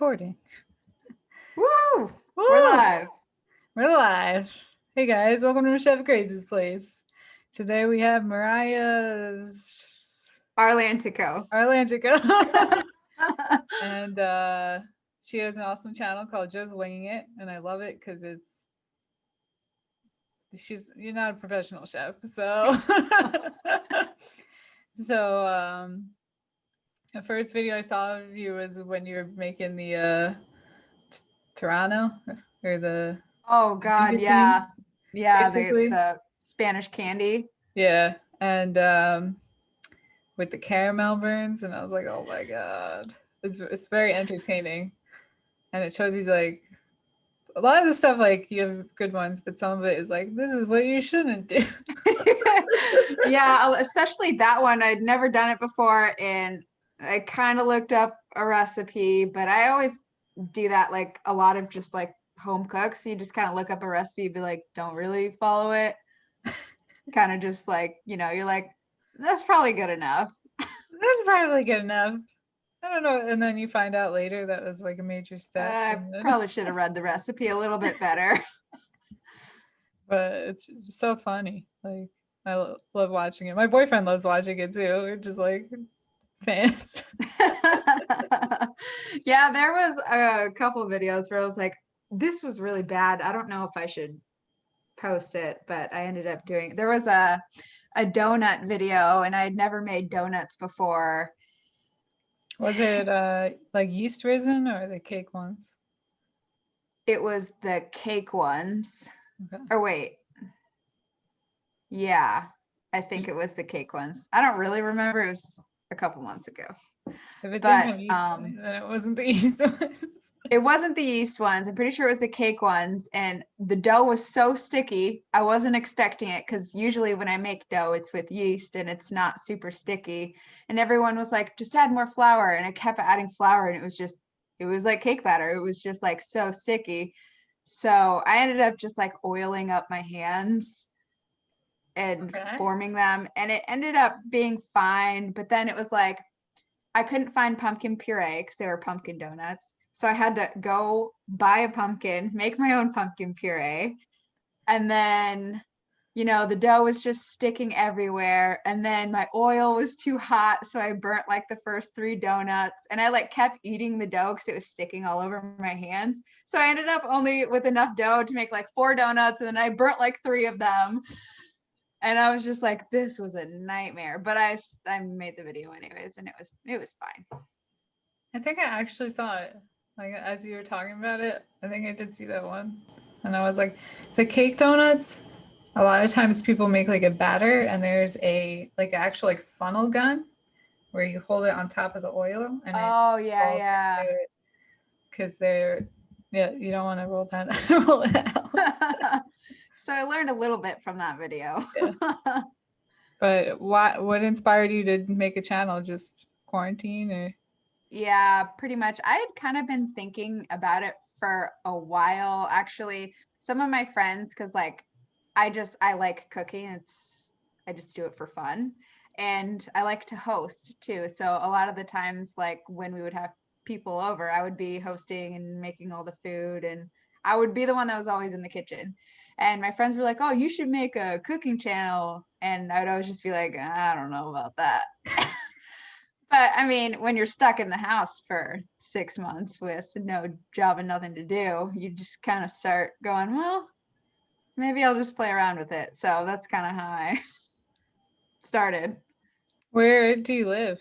recording. Woo! Woo! We're live. We're live. Hey guys, welcome to Chef Grace's place. Today we have Mariah's Arlantico. And she has an awesome channel called Just Winging It, and I love it because you're not a professional chef, so the first video I saw of you was when you were making the Toronto or the Oh God, yeah. Yeah, the Spanish candy. Yeah. And with the caramel burns, and I was like, oh my God. It's very entertaining. And it shows you like a lot of the stuff, like you have good ones, but some of it is like, this is what you shouldn't do. Yeah, especially that one. I'd never done it before, and I kind of looked up a recipe, but I always do that, like a lot of just like home cooks. You just kind of look up a recipe, be like, don't really follow it. Kind of just like, you're like, that's probably good enough. That's probably good enough. I don't know. And then you find out later that was like a major step. I probably should have read the recipe a little bit better. But it's so funny. Like, I love watching it. My boyfriend loves watching it too. We're just like fans. Yeah, there was a couple videos where I was like, this was really bad. I don't know if I should post it, but I ended up doing, there was a donut video, and I had never made donuts before. Was it like yeast raisin or the cake ones? It was the cake ones. Okay. Or wait. Yeah, I think it was the cake ones. I don't really remember. It was a couple months ago. If it didn't have yeast, then it wasn't the yeast ones. It wasn't the yeast ones. I'm pretty sure it was the cake ones. And the dough was so sticky. I wasn't expecting it, because usually when I make dough, it's with yeast and it's not super sticky. And everyone was like, just add more flour. And I kept adding flour, and it was like cake batter. It was just like so sticky. So I ended up just like oiling up my hands and forming them. And it ended up being fine. But then it was like, I couldn't find pumpkin puree because they were pumpkin donuts. So I had to go buy a pumpkin, make my own pumpkin puree. And then, the dough was just sticking everywhere. And then my oil was too hot. So I burnt like the first 3 donuts, and I like kept eating the dough because it was sticking all over my hands. So I ended up only with enough dough to make like 4 donuts, and then I burnt like 3 of them. And I was just like, this was a nightmare. But I made the video anyways, and it was fine. I think I actually saw it. Like, as you were talking about it, I think I did see that one. And I was like, the cake donuts, a lot of times people make like a batter, and there's a like actual like funnel gun where you hold it on top of the oil, and yeah. Because you don't want to roll it out. So I learned a little bit from that video. Yeah. But what inspired you to make a channel? Just quarantine or? Yeah, pretty much. I had kind of been thinking about it for a while, actually. Some of my friends, because like I like cooking. I just do it for fun. And I like to host too. So a lot of the times, like when we would have people over, I would be hosting and making all the food, and I would be the one that was always in the kitchen. And my friends were like, oh, you should make a cooking channel. And I would always just be like, I don't know about that. But I mean, when you're stuck in the house for 6 months with no job and nothing to do, you just kind of start going, well, maybe I'll just play around with it. So that's kind of how I started. Where do you live?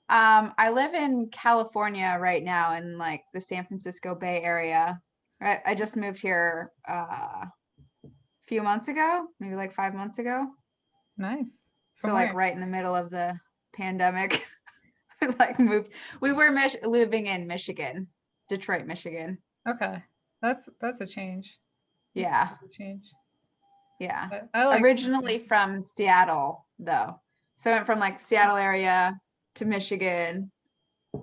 I live in California right now, in like the San Francisco Bay Area. I just moved here a few months ago, maybe like 5 months ago. Nice. So like right in the middle of the pandemic. Like moved. We were living in Michigan, Detroit, Michigan. Okay, that's a change. Yeah, a change. Yeah. I like originally Michigan. From Seattle though, so I went from like the Seattle area to Michigan,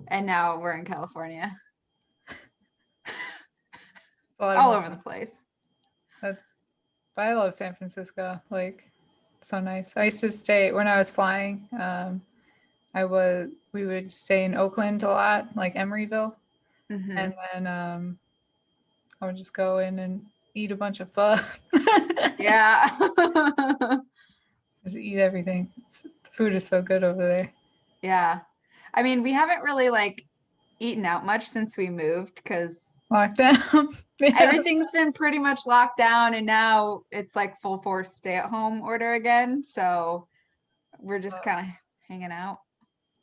and now we're in California. All over the place. But I love San Francisco. Like, so nice. I used to stay when I was flying. We would stay in Oakland a lot, like Emeryville. Mhm. and then I would just go in and eat a bunch of pho. Yeah. Just eat everything. The food is so good over there. Yeah. I mean, we haven't really like eaten out much since we moved because Lockdown. Yeah. everything's been pretty much locked down and now it's like full force stay at home order again. So we're just kind of hanging out.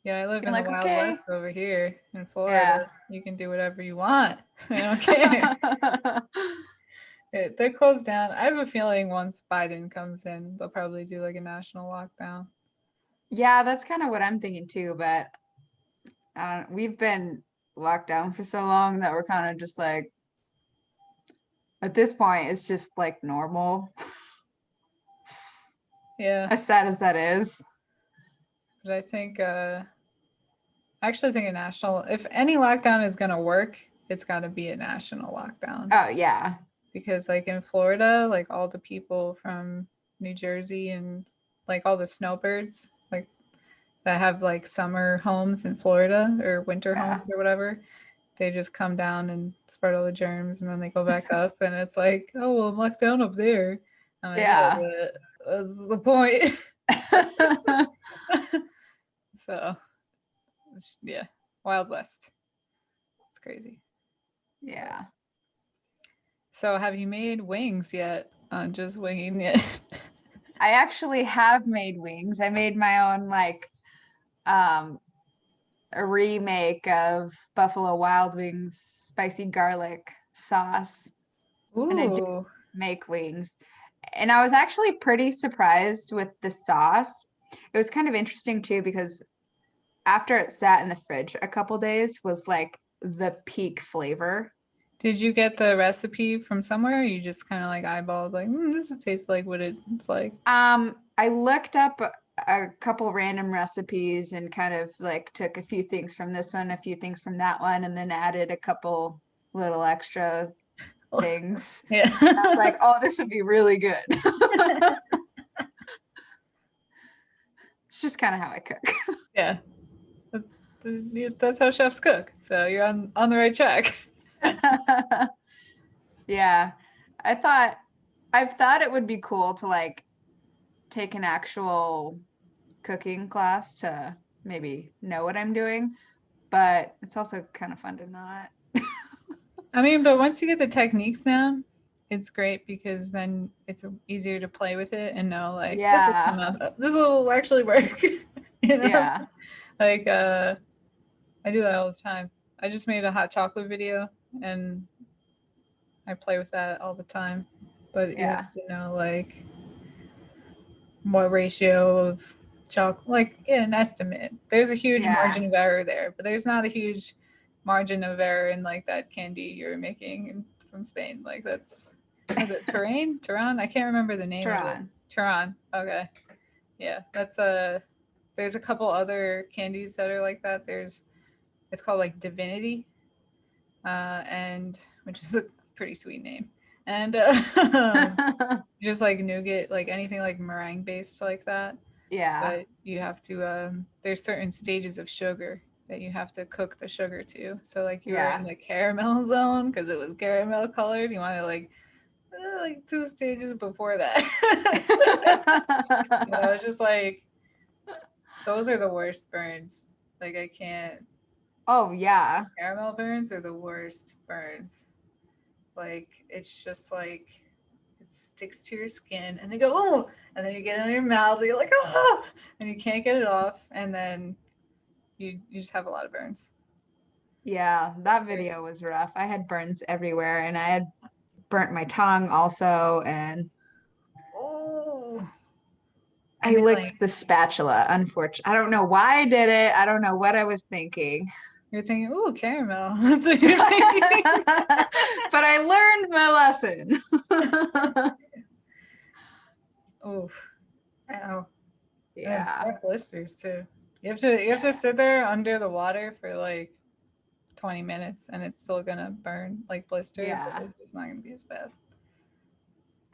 Yeah, I live Being in the like, Wild okay. West over here in Florida. Yeah. You can do whatever you want. I don't care. They're closed down. I have a feeling once Biden comes in, they'll probably do like a national lockdown. Yeah, that's kind of what I'm thinking too, but I don't, we've been locked down for so long that we're kind of just like, at this point, it's just like normal, Yeah, as sad as that is. but I actually think a national, if any lockdown is going to work, it's got to be a national lockdown. Oh, yeah. Because like in Florida, like all the people from New Jersey and like all the snowbirds, like that have like summer homes in Florida or winter Yeah. homes or whatever, they just come down and spread all the germs and then they go back up and it's like, oh, well, I'm locked down up there. I'm like, yeah, Yeah. but that's the point. So, yeah, Wild West. It's crazy. Yeah. So, have you made wings yet? Just winging it. I actually have made wings. I made my own like um a remake of Buffalo Wild Wings spicy garlic sauce, and I did Ooh. make wings. And I was actually pretty surprised with the sauce. It was kind of interesting too because after it sat in the fridge a couple days was like the peak flavor. Did you get the recipe from somewhere? Or you just kind of like eyeballed, like, this tastes like what it's like. I looked up a couple random recipes and kind of like took a few things from this one, a few things from that one, and then added a couple little extra things. Yeah. I was like, oh, this would be really good. It's just kind of how I cook. Yeah. That's how chefs cook. So you're on the right track. Yeah. I've thought it would be cool to like take an actual cooking class to maybe know what I'm doing, but it's also kind of fun to not. I mean, but once you get the techniques down, it's great because then it's easier to play with it and know like Yeah. this will actually work. You know, Yeah. like I do that all the time. I just made a hot chocolate video and I play with that all the time. But you Yeah. have to know like what ratio of chocolate, like an estimate. There's a huge Yeah. margin of error there, but there's not a huge margin of error in like that candy you're making from Spain. Like that's, is it terrain? Tehran? I can't remember the name of it. Tehran. Tehran. Okay. Yeah, that's a. There's a couple other candies that are like that. It's called like Divinity, and which is a pretty sweet name. And just like nougat, like anything like meringue based like that. Yeah. But you have to there's certain stages of sugar that you have to cook the sugar to. So like you were in Yeah. the caramel zone because it was caramel colored. You want to like 2 stages before that. It's just like those are the worst burns. Like I can't. Oh, yeah. Caramel burns are the worst burns. Like it's just like it sticks to your skin and they go, oh, and then you get it in your mouth and you're like, oh, and you can't get it off, and then you just have a lot of burns. Yeah. That video was rough. I had burns everywhere and I had burnt my tongue also. And Oh, I and then licked like the spatula, unfortunately. I don't know why I did it. I don't know what I was thinking. you're thinking, oh, caramel. That's what you're But thinking. I learned my lesson. Oh, ow. And then Yeah. black blisters too. You have to sit there under the water for like 20 minutes and it's still gonna burn like blister, but Yeah. it's not gonna be as bad.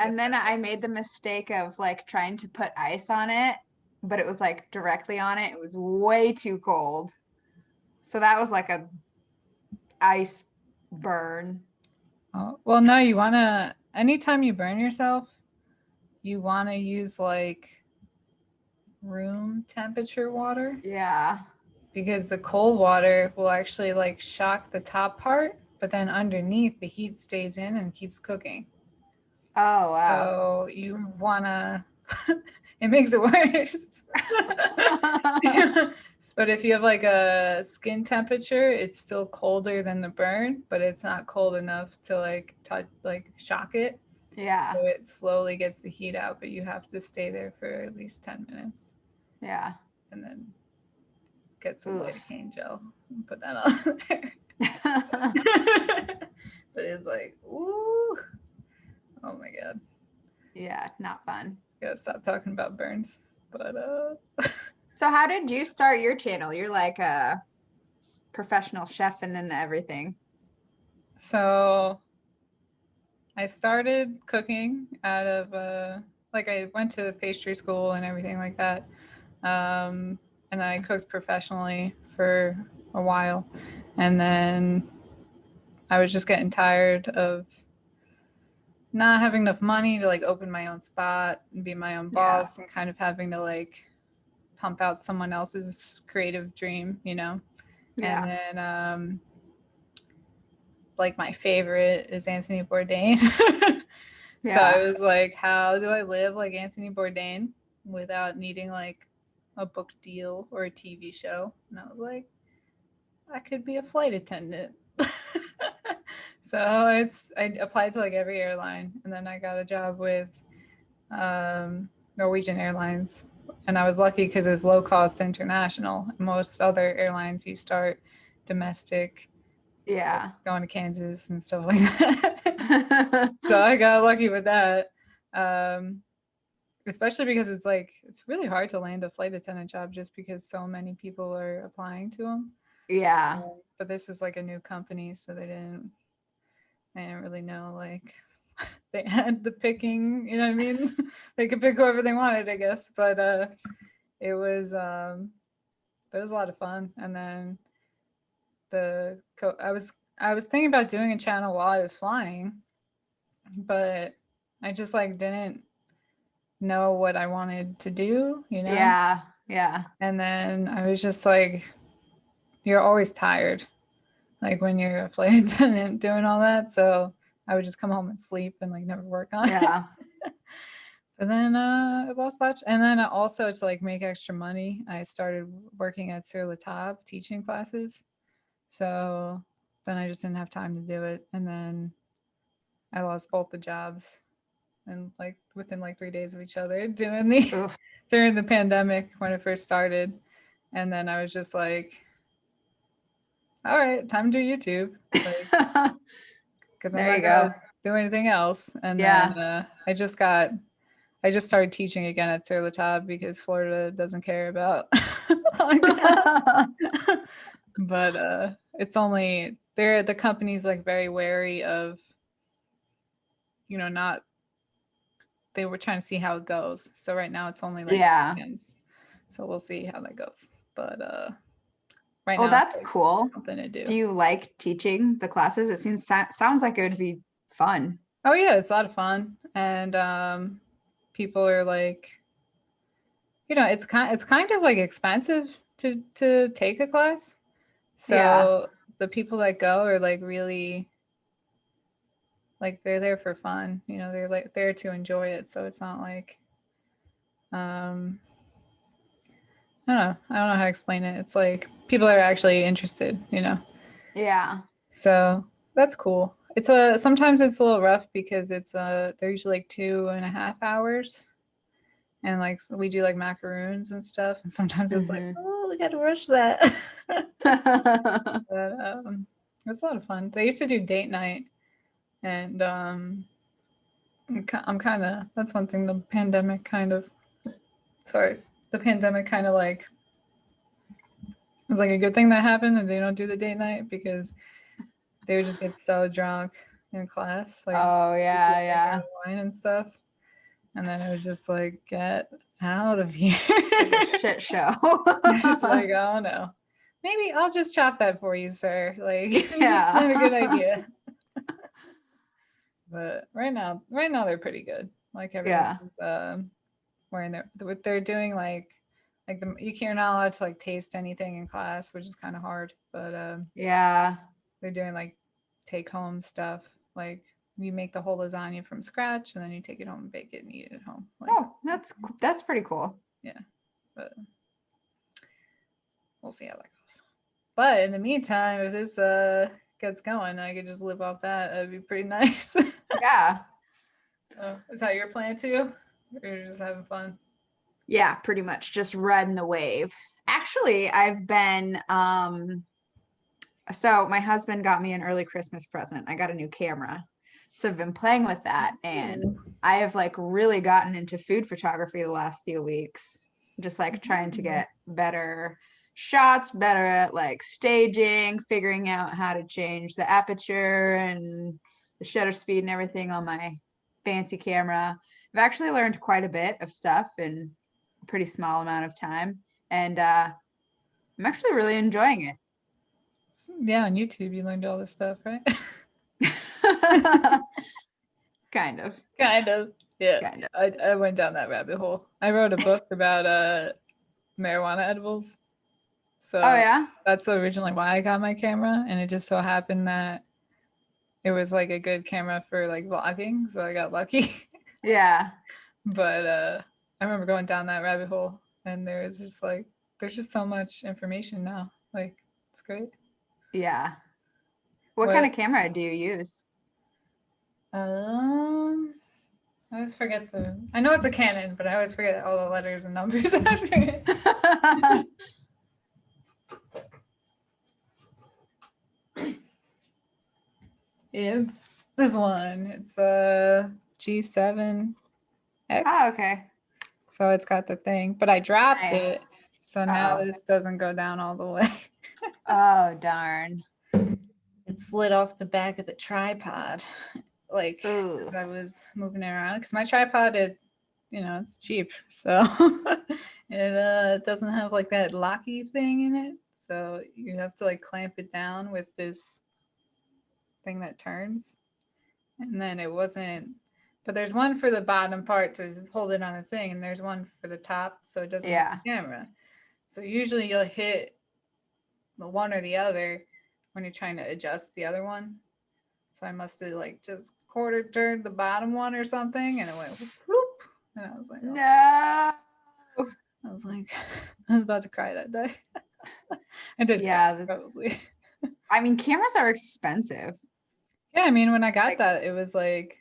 Yep. And then I made the mistake of like trying to put ice on it, but it was like directly on it. It was way too cold. So that was like a ice burn. Oh, well, no, you want to, anytime you burn yourself, you want to use like room temperature water, Yeah. because the cold water will actually like shock the top part, but then underneath the heat stays in and keeps cooking. Oh, wow. So you wanna, it makes it worse. But if you have like a skin temperature, it's still colder than the burn, but it's not cold enough to like touch, like shock it. Yeah. So it slowly gets the heat out, but you have to stay there for at least 10 minutes Yeah. and then get some Oof. lidocaine gel and put that on there. But it's like, ooh, oh my God. Yeah, not fun. Gotta stop talking about burns. But So how did you start your channel? You're like a professional chef and everything. so I started cooking out of like I went to pastry school and everything like that. And I cooked professionally for a while. And then I was just getting tired of not having enough money to like open my own spot and be my own Yeah. boss, and kind of having to like pump out someone else's creative dream, you know? And Yeah. then like my favorite is Anthony Bourdain. So I Yeah. was like, how do I live like Anthony Bourdain without needing like a book deal or a TV show? And I was like, I could be a flight attendant. So I applied to like every airline, and then I got a job with Norwegian Airlines. And I was lucky because it was low cost international. Most other airlines, you start domestic, like Yeah. going to Kansas and stuff like that. So I got lucky with that. Um, Especially because it's like, it's really hard to land a flight attendant job just because so many people are applying to them. Yeah. But this is like a new company, so they didn't really know like they had the picking, you know what I mean? They could pick whoever they wanted, I guess. But it was it was a lot of fun. And then I was thinking about doing a channel while I was flying, but I just like didn't know what I wanted to do, you know? Yeah. Yeah. And then I was just like, you're always tired, like when you're a flight attendant doing all that. So I would just come home and sleep and like never work on it. Yeah. But then I lost that. And then also to like make extra money, I started working at Sur La Table teaching classes. So then I just didn't have time to do it. And then I lost both the jobs, and like within like 3 days of each other, doing the Oof. during the pandemic when it first started. And then I was just like, all right, time to do YouTube, like, because I'm There not you go. gonna do anything else. And Yeah. then I just started teaching again at Sur La Table because Florida doesn't care about podcasts. But it's only the company's like very wary of, you know, not, they were trying to see how it goes. So right now it's only like Yeah. weekends. So we'll see how that goes. But right Oh, now it's that's like cool. something to do. Do you like teaching the classes? It sounds like it would be fun. Oh yeah, it's a lot of fun. And people are like, you know, it's kind of like expensive to take a class. Yeah. So the people that go are like really, like they're there for fun, you know, they're like there to enjoy it. So it's not like um I don't know how to explain it. It's like people are actually interested, you know. Yeah. So that's cool. Sometimes it's a little rough because they're usually like 2.5 hours, and like we do like macaroons and stuff, and sometimes it's like, Hmm. oh, we got to rush that. But it's a lot of fun. They used to do date night, and I'm kind of, that's one thing the pandemic kind of, sorry, the pandemic kind of like, it was like a good thing that happened that they don't do the date night, because they would just get so drunk in class, like Oh, yeah, drinking yeah. wine and stuff. And then it was just like, get out of here. Like a shit show. It's just like, oh no. maybe I'll just chop that for you, sir. Like, it's not a good Yeah. idea. But right now they're pretty good. Like Yeah. everyone's wearing what they're doing, you're not allowed to like taste anything in class, which is kind of hard. But Yeah. they're doing like take home stuff. Like you make the whole lasagna from scratch and then you take it home and bake it and eat it at home. Like, Oh, that's pretty cool. yeah, but we'll see how that goes. But in the meantime, if this gets going, I could just live off that. That'd be pretty nice. Yeah. So, is that your plan too? Or you're just having fun? Yeah, pretty much just riding the wave. Actually, I've been so my husband got me an early Christmas present. I got a new camera. So I've been playing with that and Ooh. I have like really gotten into food photography the last few weeks. Just like trying to get better shots, better at like staging, figuring out how to change the aperture and the shutter speed and everything on my fancy camera. I've actually learned quite a bit of stuff in a pretty small amount of time. And I'm actually really enjoying it. Yeah, on YouTube you learned all this stuff, right? Kind of. Kind of. Yeah. Kind of. I went down that rabbit hole. I wrote a book about marijuana edibles. So Oh yeah? that's originally why I got my camera, and it just so happened that it was like a good camera for like vlogging, so I got lucky. Yeah. But I remember going down that rabbit hole, and there's just so much information now. Like it's great. Yeah. What kind of camera do you use? Um, I always forget I know it's a Canon, but I always forget all the letters and numbers after it. It's this one. It's a G7X. Oh, okay. So it's got the thing, but I dropped Nice. it. So now Uh-oh. this doesn't go down all the way. Oh, darn. It slid off the back of the tripod, like Ooh. as I was moving it around. Because my tripod, it's cheap, so it doesn't have like that locky thing in it. So you have to like clamp it down with this thing that turns, and then it wasn't. But there's one for the bottom part to hold it on a thing, and there's one for the top so it doesn't hit Yeah. the camera. So usually you'll hit the one or the other when you're trying to adjust the other one. So I must have like just quarter turned the bottom one or something, and it went whoop, and I was like, oh. No. I was like, I was about to cry that day. I did Yeah, cry, probably. I mean, cameras are expensive. Yeah, I mean, when I got Like, that, it was like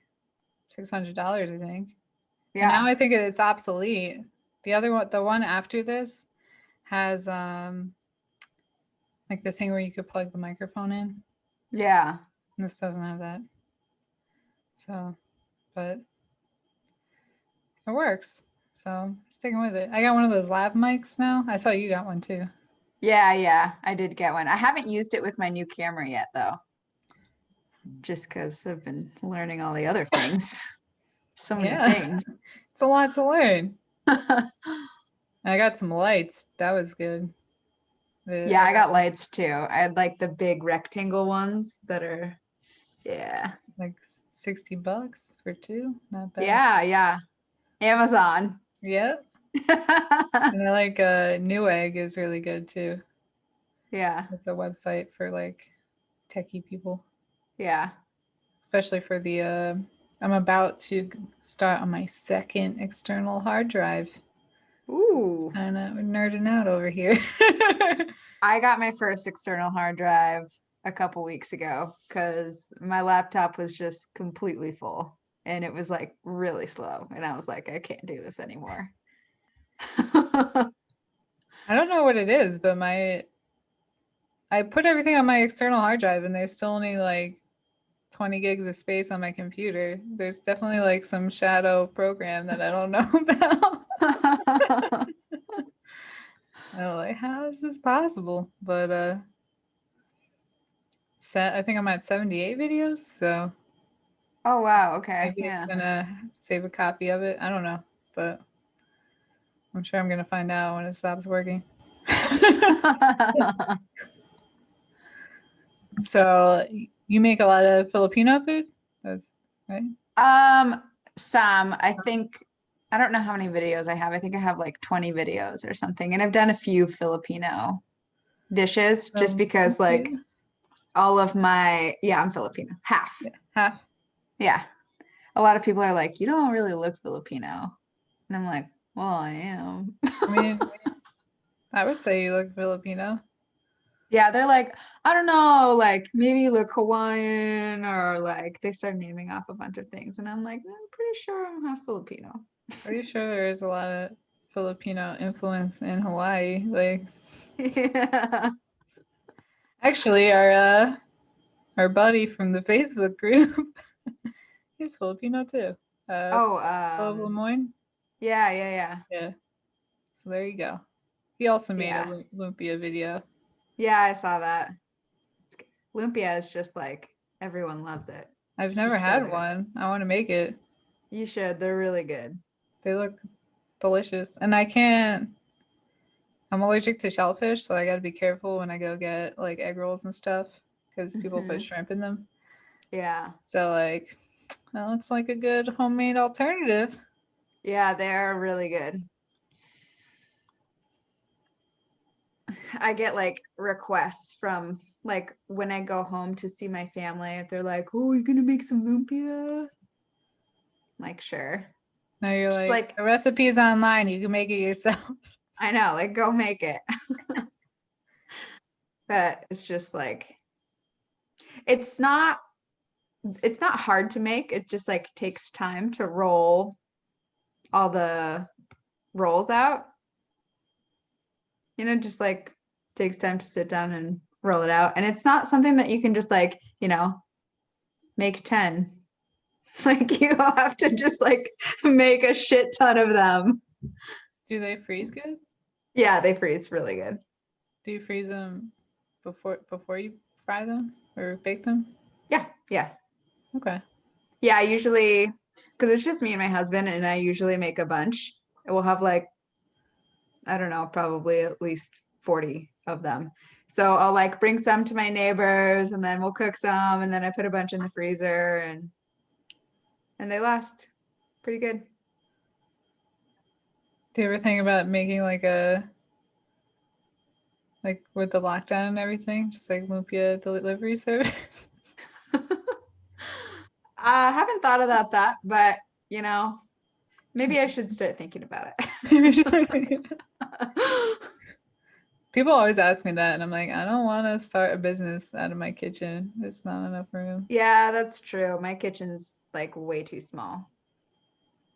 $600, I think. And yeah. now I think it's obsolete. The other one, the one after this, has like the thing where you could plug the microphone in. Yeah. And this doesn't have that. So, but it works. So sticking with it. I got one of those lav mics now. I saw you got one too. Yeah, yeah. I did get one. I haven't used it with my new camera yet, though. Just because I've been learning all the other things. So many things. It's a lot to learn. I got some lights. That was good. Yeah, I got lights too. I had like the big rectangle ones that are, yeah. Like $60 for two. Not bad. Yeah, yeah. Amazon. Yeah. And I like Newegg is really good too. Yeah. It's a website for like techie people. Yeah. Especially for the I'm about to start on my second external hard drive. Ooh. Kind of nerding out over here. I got my first external hard drive a couple weeks ago because my laptop was just completely full and it was like really slow. And I was like, I can't do this anymore. I don't know what it is, but I put everything on my external hard drive and there's still only like 20 gigs of space on my computer. There's definitely like some shadow program that I don't know about. I'm like, how is this possible? But I think I'm at 78 videos, so Oh wow, okay. maybe it's Yeah. gonna save a copy of it. I don't know, but I'm sure I'm gonna find out when it stops working. So you make a lot of Filipino food? That's right. Some, I think, I don't know how many videos I have. I think I have like 20 videos or something. And I've done a few Filipino dishes just because like all of my, yeah, I'm Filipino, half. Yeah, half. Yeah. A lot of people are like, you don't really look Filipino. And I'm like, well, I am. I mean, I would say you look Filipino. Yeah, they're like, I don't know, like maybe you look Hawaiian or like they start naming off a bunch of things. And I'm like, I'm pretty sure I'm half Filipino. Pretty sure there is a lot of Filipino influence in Hawaii. Like, Yeah. actually, our buddy from the Facebook group, he's Filipino too. Oh, Philip Lemoyne. yeah. Yeah. So there you go. He also made a Yeah. lumpia video. Yeah, I saw that. Lumpia is just like everyone loves it. I've It's never just so had good. one. I want to make it. You should. They're really good. They look delicious. And I'm allergic to shellfish, so I got to be careful when I go get like egg rolls and stuff because people put Mhm. shrimp in them. Yeah. So like, that looks like a good homemade alternative. Yeah, they are really good. I get like requests from like when I go home to see my family. They're like, "Oh, you're gonna make some lumpia?" Like, sure. Now you're Just like, like, the recipe's online. You can make it yourself. I know, like go make it. But it's just like it's not it's not hard to make. It just like takes time to roll all the rolls out. You know, just like takes time to sit down and roll it out. And it's not something that you can just like, make 10. Like you have to just like make a shit ton of them. Do they freeze good? Yeah, they freeze really good. Do you freeze them before you fry them or bake them? Yeah. Okay. Yeah, I usually because it's just me and my husband, and I usually make a bunch. We'll have like, I don't know, probably at least 40 of them. So I'll like bring some to my neighbors and then we'll cook some and then I put a bunch in the freezer and they last pretty good. Do you ever think about making like with the lockdown and everything, just like lumpia delivery service? I haven't thought about that, but maybe I should start thinking about Maybe just like it. people always ask me that, and I'm like, I don't want to start a business out of my kitchen. It's not enough room. Yeah, that's true. My kitchen's like way too small.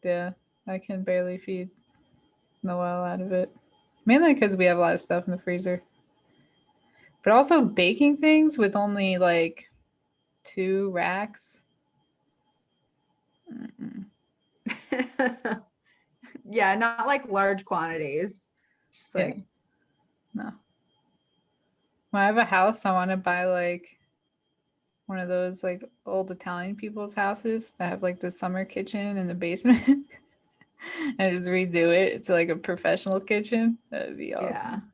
Yeah, I can barely feed Noelle out of it. Mainly because we have a lot of stuff in the freezer. But also baking things with only like 2 racks. Mm-mm. Yeah, not like large quantities. Just Yeah, like, no. When I have a house, I want to buy like one of those like old Italian people's houses that have like the summer kitchen in the basement and just redo it to like a professional kitchen. That would be yeah. awesome.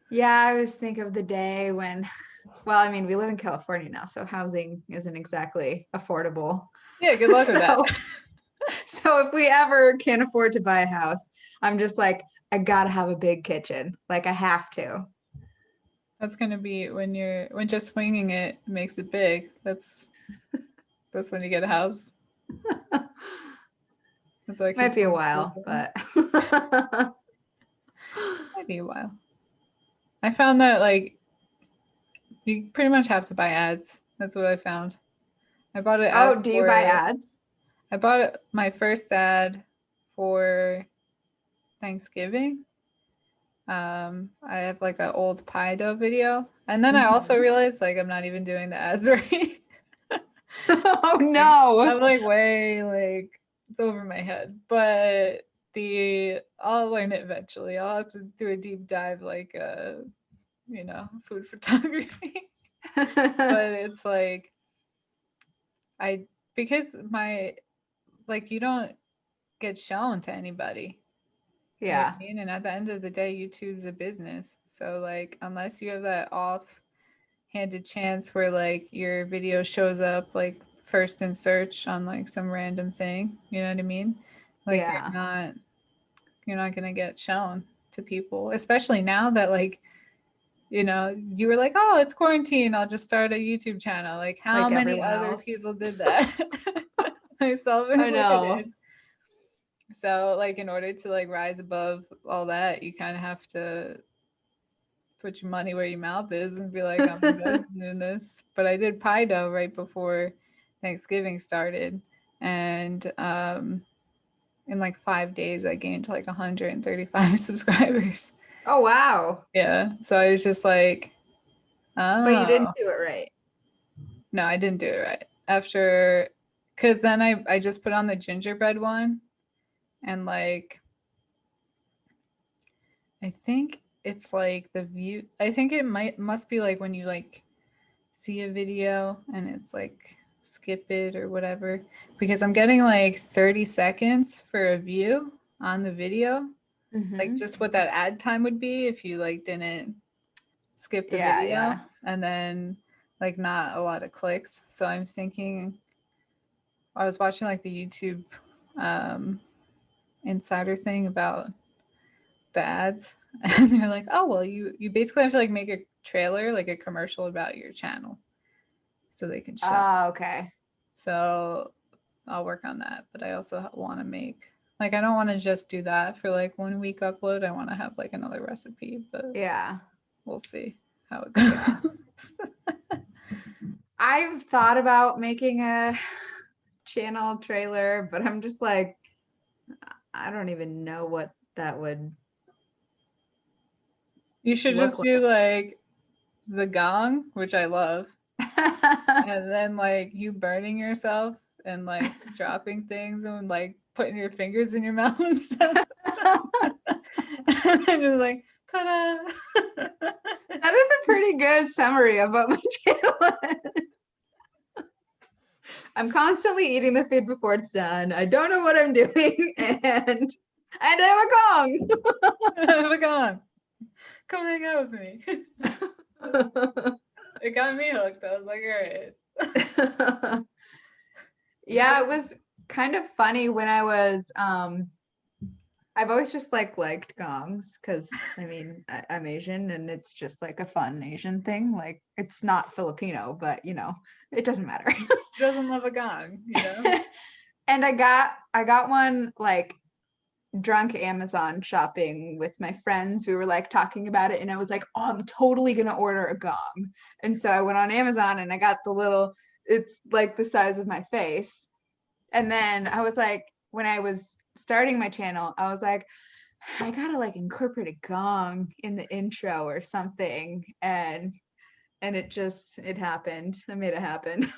Yeah, I always think of the day when, well, I mean, we live in California now, so housing isn't exactly affordable. Yeah, good luck with that. So, so if we ever can't afford to buy a house, I'm just like, I gotta have a big kitchen. Like I have to. That's gonna be when just winging it makes it big. That's when you get a house. That's what I keep Might be a telling while, people. but Might be a while. I found that like you pretty much have to buy ads. That's what I found. I bought an ad oh, do you buy for ads? I bought my first ad for Thanksgiving. I have like an old pie dough video, and then I also Mhm. realized like I'm not even doing the ads right. Oh Like, no. I'm like way like it's over my head, but I'll learn it eventually. I'll have to do a deep dive like food photography. But it's like I because my like you don't get shown to anybody. You know what Yeah. I mean? And at the end of the day, YouTube's a business. So like unless you have that off-handed chance where like your video shows up like first in search on like some random thing, you know what I mean? Like Yeah. you're not gonna get shown to people, especially now that like you know you were like, oh, it's quarantine, I'll just start a YouTube channel. Like how Like many everyone other else. people did that? Myself I know. included. So like in order to like rise above all that, you kind of have to put your money where your mouth is and be like, I'm investing in this. But I did pie dough right before Thanksgiving started, and in like 5 days I gained like 135 subscribers. Oh, wow. Yeah, so I was just like, But you didn't oh do it right. no, I didn't do it right after, because then I just put on the gingerbread one, and like I think it's like the view. I think it must be like when you like see a video and it's like skip it or whatever, because I'm getting like 30 seconds for a view on the video, like Mm-hmm. just what that ad time would be if you like didn't skip the Yeah, video, yeah. and then like not a lot of clicks. So I'm thinking I was watching like the YouTube um, insider thing about the ads, and they're like, oh well, you basically have to like make a trailer, like a commercial about your channel so they can show. Oh, okay. So I'll work on that, but I also want to make like I don't want to just do that for like 1 week upload. I want to have like another recipe, but Yeah. we'll see how it goes. Yeah. I've thought about making a channel trailer, but I'm just like, I don't even know what that would You should look just like. do like the gong, which I love, and then like you burning yourself and like dropping things and like putting your fingers in your mouth and stuff. And just like, ta-da! That is a pretty good summary of what my channel is. I'm constantly eating the food before it's done. I don't know what I'm doing, and I have a gong. Look on. Come hang out with me. It got me hooked. I was like, all right. Yeah, it was kind of funny when I was I've always just like liked gongs because I mean I'm Asian and it's just like a fun Asian thing. Like it's not Filipino, but you know, it doesn't matter. Who doesn't love a gong, you know? And I got one like drunk Amazon shopping with my friends. We were like talking about it and I was like, oh, I'm totally gonna order a gong. And so I went on Amazon and I got the little, it's like the size of my face. And then I was like, when I was starting my channel, I was like, I gotta like incorporate a gong in the intro or something. And it happened. I made it happen.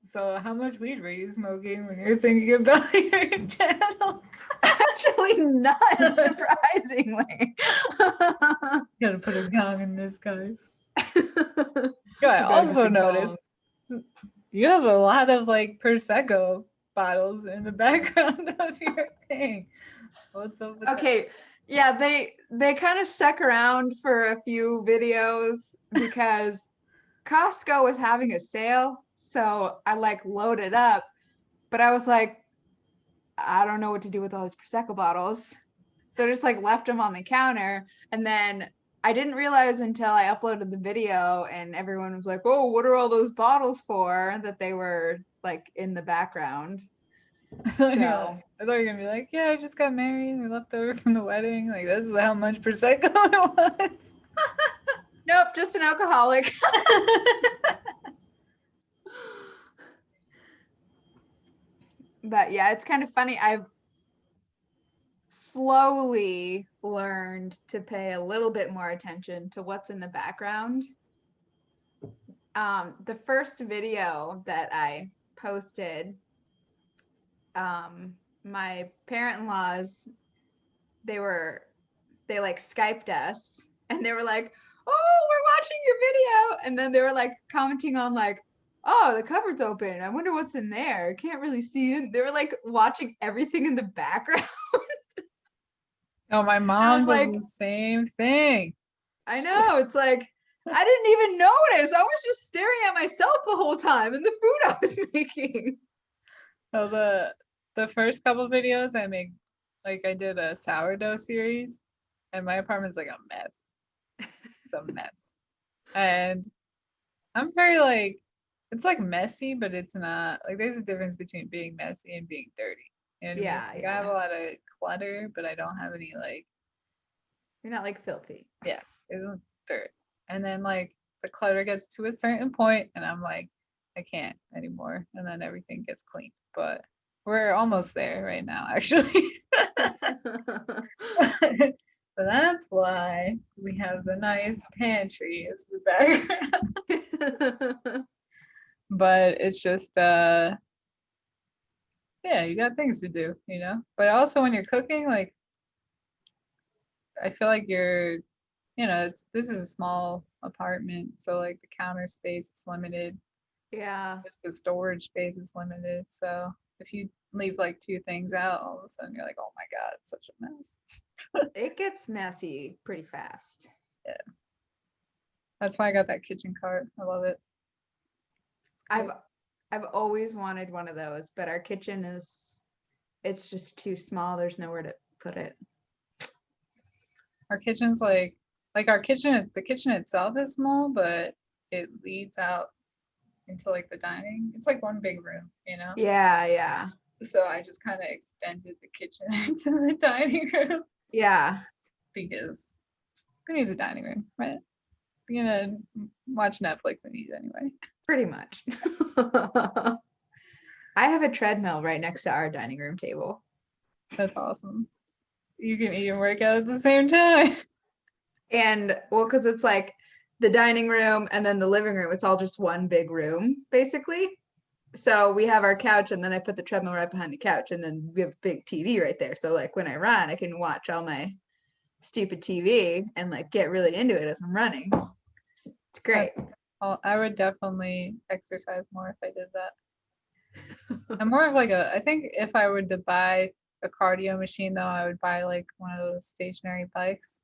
So how much weed were you smoking when you're thinking about your channel? Actually none, surprisingly. Gotta put a gong in this, guys. Yeah, I You gotta get also the gong. noticed you have a lot of like Prosecco bottles in the background of your thing. What's up with that? Okay, yeah, they kind of stuck around for a few videos because Costco was having a sale, so I like loaded up, but I was like, I don't know what to do with all these Prosecco bottles. So I just like left them on the counter. And then I didn't realize until I uploaded the video and everyone was like, oh, what are all those bottles for? That they were like in the background. So I thought you were gonna be like, yeah, I just got married. We left over from the wedding. Like that's how much Prosecco it was. nope, just an alcoholic. But yeah, it's kind of funny. I've slowly learned to pay a little bit more attention to what's in the background. The first video that I posted, my parent-in-laws, they like Skyped us and they were like, oh, we're watching your video. And then they were like commenting on like, oh, the cupboard's open. I wonder what's in there. I can't really see it. They were like watching everything in the background. Oh, my I was mom does like, the same thing. I know. It's like I didn't even notice. I was just staring at myself the whole time and the food I was making. So the first couple videos I make, like I did a sourdough series, and my apartment's like a mess. It's a mess. And I'm very like, it's like messy, but it's not like there's a difference between being messy and being dirty. You know what I mean? Yeah, Like I have a yeah. lot of clutter, but I don't have any like, You're not like filthy. yeah, there's no dirt. And then like the clutter gets to a certain point, and I'm like, I can't anymore. And then everything gets clean. But we're almost there right now, actually. So that's why we have the nice pantry as the background. But it's just yeah, you got things to do, you know? But also when you're cooking, like I feel like you're, you know, it's this is a small apartment, so like the counter space is limited, Yeah. just the storage space is limited. So if you leave like two things out, all of a sudden you're like, oh my God, it's such a mess. It gets messy pretty fast. Yeah. That's why I got that kitchen cart. I love it. I've I've always wanted one of those, but our kitchen is it's just too small. There's nowhere to put it. Our kitchen's like our kitchen, the kitchen itself is small, but it leads out into like the dining. It's like one big room, you know? Yeah, yeah. So I just kind of extended the kitchen into the dining room Yeah. because who needs a dining room, right? You're gonna watch Netflix and eat anyway. Pretty much. I have a treadmill right next to our dining room table. That's awesome. You can eat and work out at the same time. And well, because it's like the dining room and then the living room, it's all just one big room, basically. So we have our couch, and then I put the treadmill right behind the couch, and then we have a big TV right there. So like when I run, I can watch all my stupid TV and like get really into it as I'm running. It's great. I would definitely exercise more if I did that. I'm more of like I think if I were to buy a cardio machine though, I would buy like one of those stationary bikes.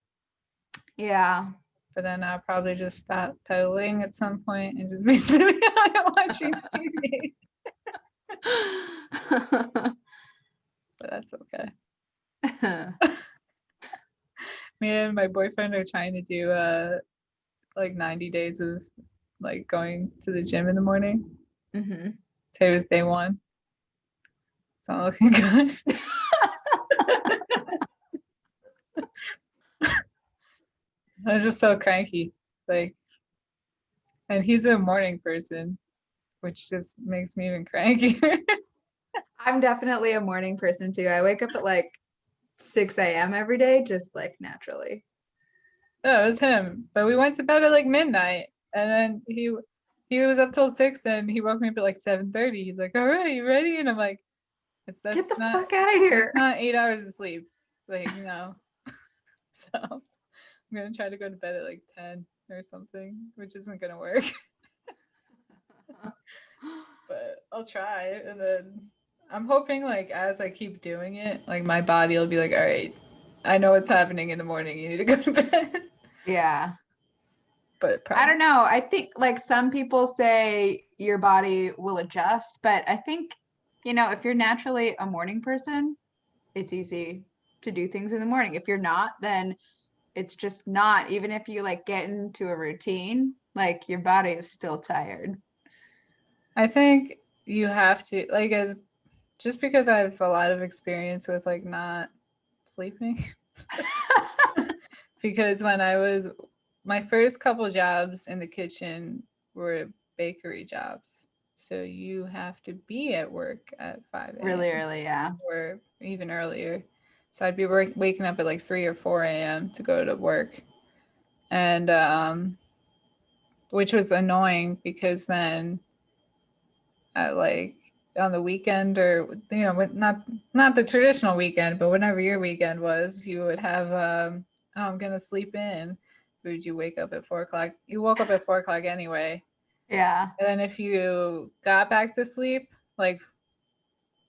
Yeah. But then I'll probably just stop pedaling at some point and just be sitting and watching TV. But that's okay. Me and my boyfriend are trying to do like 90 days of like going to the gym in the morning. Mm-hmm. Today was day one. It's not looking good. I was just so cranky. Like, and he's a morning person, which just makes me even crankier. I'm definitely a morning person too. I wake up at like 6 a.m. every day, just like naturally. No, it was him. But we went to bed at like midnight, and then he was up till 6, and he woke me up at like 7:30. He's like, "All right, you ready?" And I'm like, Get the not fuck out of here. it's not 8 hours of sleep, like no." So I'm gonna try to go to bed at like 10 or something, which isn't gonna work. But I'll try, and then I'm hoping like as I keep doing it, like my body will be like, all right, I know what's happening in the morning. You need to go to bed. Yeah. But I don't know. I think like some people say your body will adjust, but I think, if you're naturally a morning person, it's easy to do things in the morning. If you're not, then it's just not. Even if you like get into a routine, like your body is still tired. I think you have to like as just because I have a lot of experience with like not sleeping. Because when I was my first couple jobs in the kitchen were bakery jobs. So you have to be at work at 5 a.m. Really early, yeah. or even earlier. So I'd be waking up at like 3 or 4 a.m. to go to work. And which was annoying because then at like on the weekend or not the traditional weekend, but whenever your weekend was, you would have oh, I'm gonna sleep in. Would you wake up at 4 o'clock? You woke up at 4 o'clock anyway. Yeah. And then if you got back to sleep, like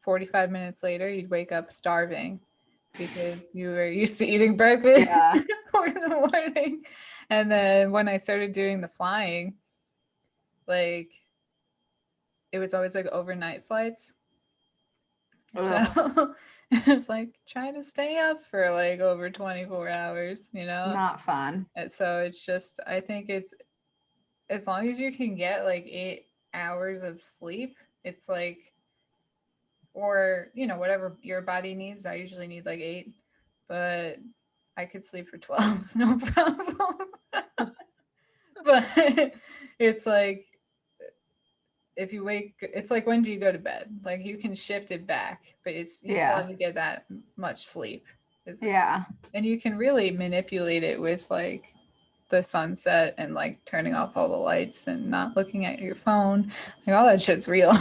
45 minutes later, you'd wake up starving. because you were used to eating breakfast Yeah. 4 in the morning. And then when I started doing the flying, like it was always like overnight flights. So Ugh, it's like trying to stay up for like over 24 hours, you know? not fun. And so it's just, I think it's as long as you can get like 8 hours of sleep, it's like, or, you know, whatever your body needs. I usually need like 8, but I could sleep for 12, no problem. But it's like, if you wake, it's like, when do you go to bed? Like you can shift it back, but it's, you still Yeah. have to get that much sleep. Yeah. And you can really manipulate it with like the sunset and like turning off all the lights and not looking at your phone. Like all that shit's real.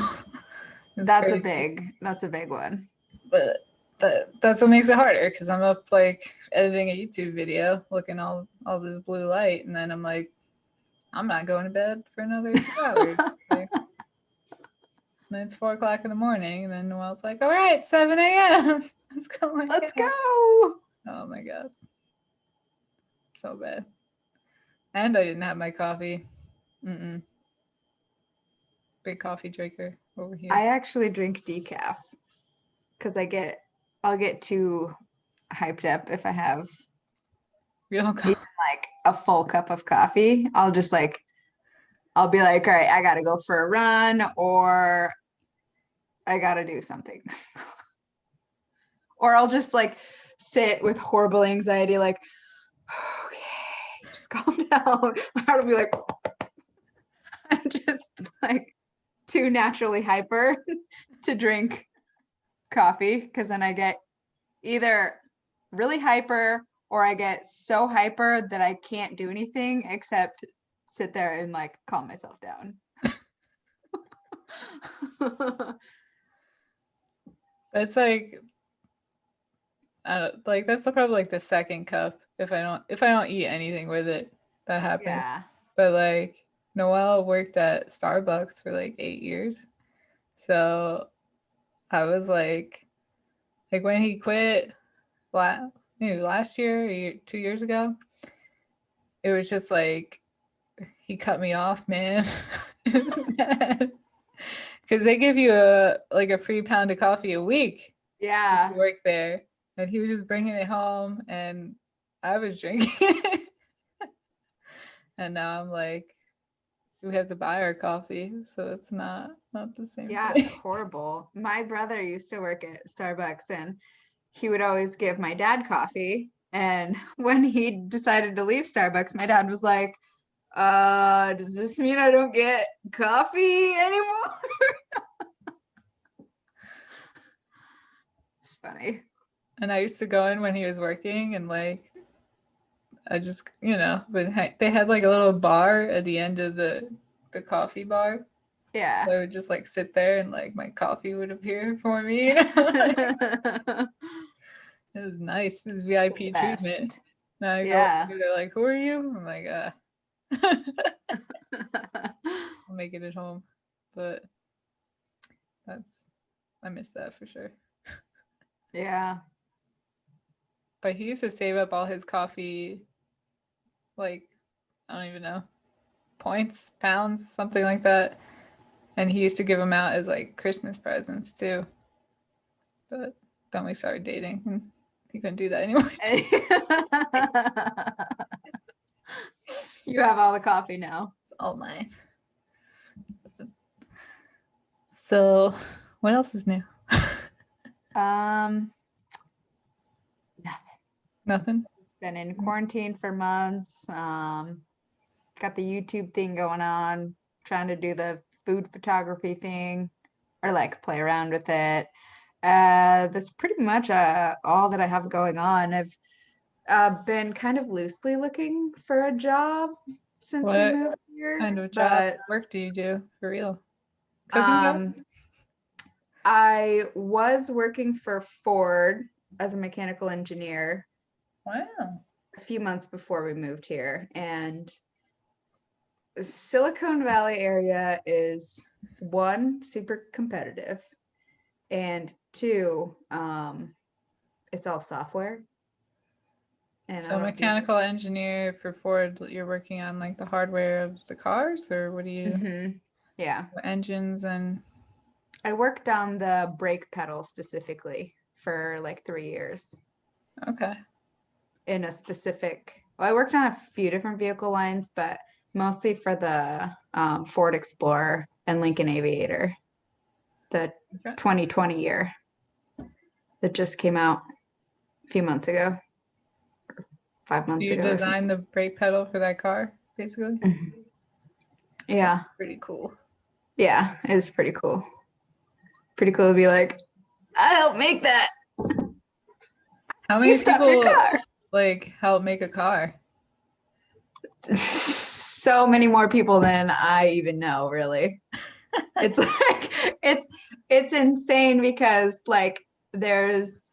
It's crazy. That's a big one. But that's what makes it harder, because I'm up like editing a YouTube video, looking all this blue light, and then I'm like, I'm not going to bed for another 2 hours. Like, then it's 4 o'clock in the morning, and then Noelle's like, all right, 7 a.m. Let's go. Let's go. Oh my god, so bad. And I didn't have my coffee. Mm-mm. Big coffee drinker over here. I actually drink decaf because I'll get too hyped up if I have Real even coffee. like a full cup of coffee. I'll be like, all right, I gotta go for a run or I gotta do something. Or I'll just like sit with horrible anxiety, like, okay, just calm down. My heart will be like, I'm just like too naturally hyper to drink coffee because then I get either really hyper or I get so hyper that I can't do anything except sit there and like calm myself down. That's like, I don't, like that's probably like the second cup if I don't eat anything with it, that happens. Yeah. But like Noelle worked at Starbucks for like 8 years, so I was like when he quit, maybe last year, 2 years ago, it was just like he cut me off, man. It was bad because they give you a free pound of coffee a week if Yeah. you work there, and he was just bringing it home, and I was drinking it. And now I'm like, we have to buy our coffee, so it's not the same Yeah, it's thing. horrible. My brother used to work at Starbucks and he would always give my dad coffee. And when he decided to leave Starbucks, my dad was like, does this mean I don't get coffee anymore? It's funny. And I used to go in when he was working, and like I just, but they had like a little bar at the end of the coffee bar. Yeah. So I would just like sit there, and like my coffee would appear for me. It was nice. It was VIP treatment. Best. Now I go, Yeah. they're like, "Who are you?" I'm like, I'll make it at home. But I miss that for sure. Yeah. But he used to save up all his coffee, like, I don't even know, points, pounds, something like that. And he used to give them out as like Christmas presents too. But then we started dating, and he couldn't do that anymore. You have all the coffee now. It's all mine. So, what else is new? Nothing. Nothing. Been in quarantine for months. Got the YouTube thing going on, trying to do the food photography thing or like play around with it. That's pretty much all that I have going on. I've been kind of loosely looking for a job since we What moved here, kind of job but work do you do for real? Cooking job? I was working for Ford as a mechanical engineer Wow. a few months before we moved here, and the Silicon Valley area is one, super competitive, and two, it's all software. And I So don't do mechanical engineer for Ford, you're working on like the hardware of the cars, or what do you, Yeah. engines and I worked on the brake pedal specifically for like 3 years okay. in a specific, well, I worked on a few different vehicle lines, but mostly for the Ford Explorer and Lincoln Aviator, the Okay. 2020 year that just came out a few months ago, or 5 months You ago or something. designed the brake pedal for that car, basically? Yeah. Pretty cool. Yeah. It's pretty cool. Pretty cool to be like, I helped make that. How You many stop your people car. like help make a car? So many more people than I even know, really. It's like it's insane because like there's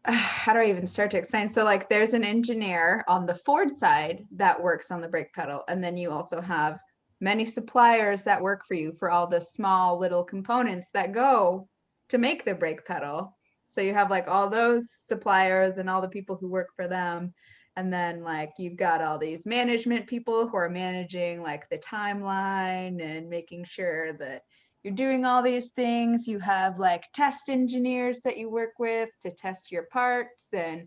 how do I even start to explain? So like there's an engineer on the Ford side that works on the brake pedal, and then you also have many suppliers that work for you for all the small little components that go to make the brake pedal. So you have like all those suppliers and all the people who work for them. And then like you've got all these management people who are managing like the timeline and making sure that you're doing all these things. You have like test engineers that you work with to test your parts, and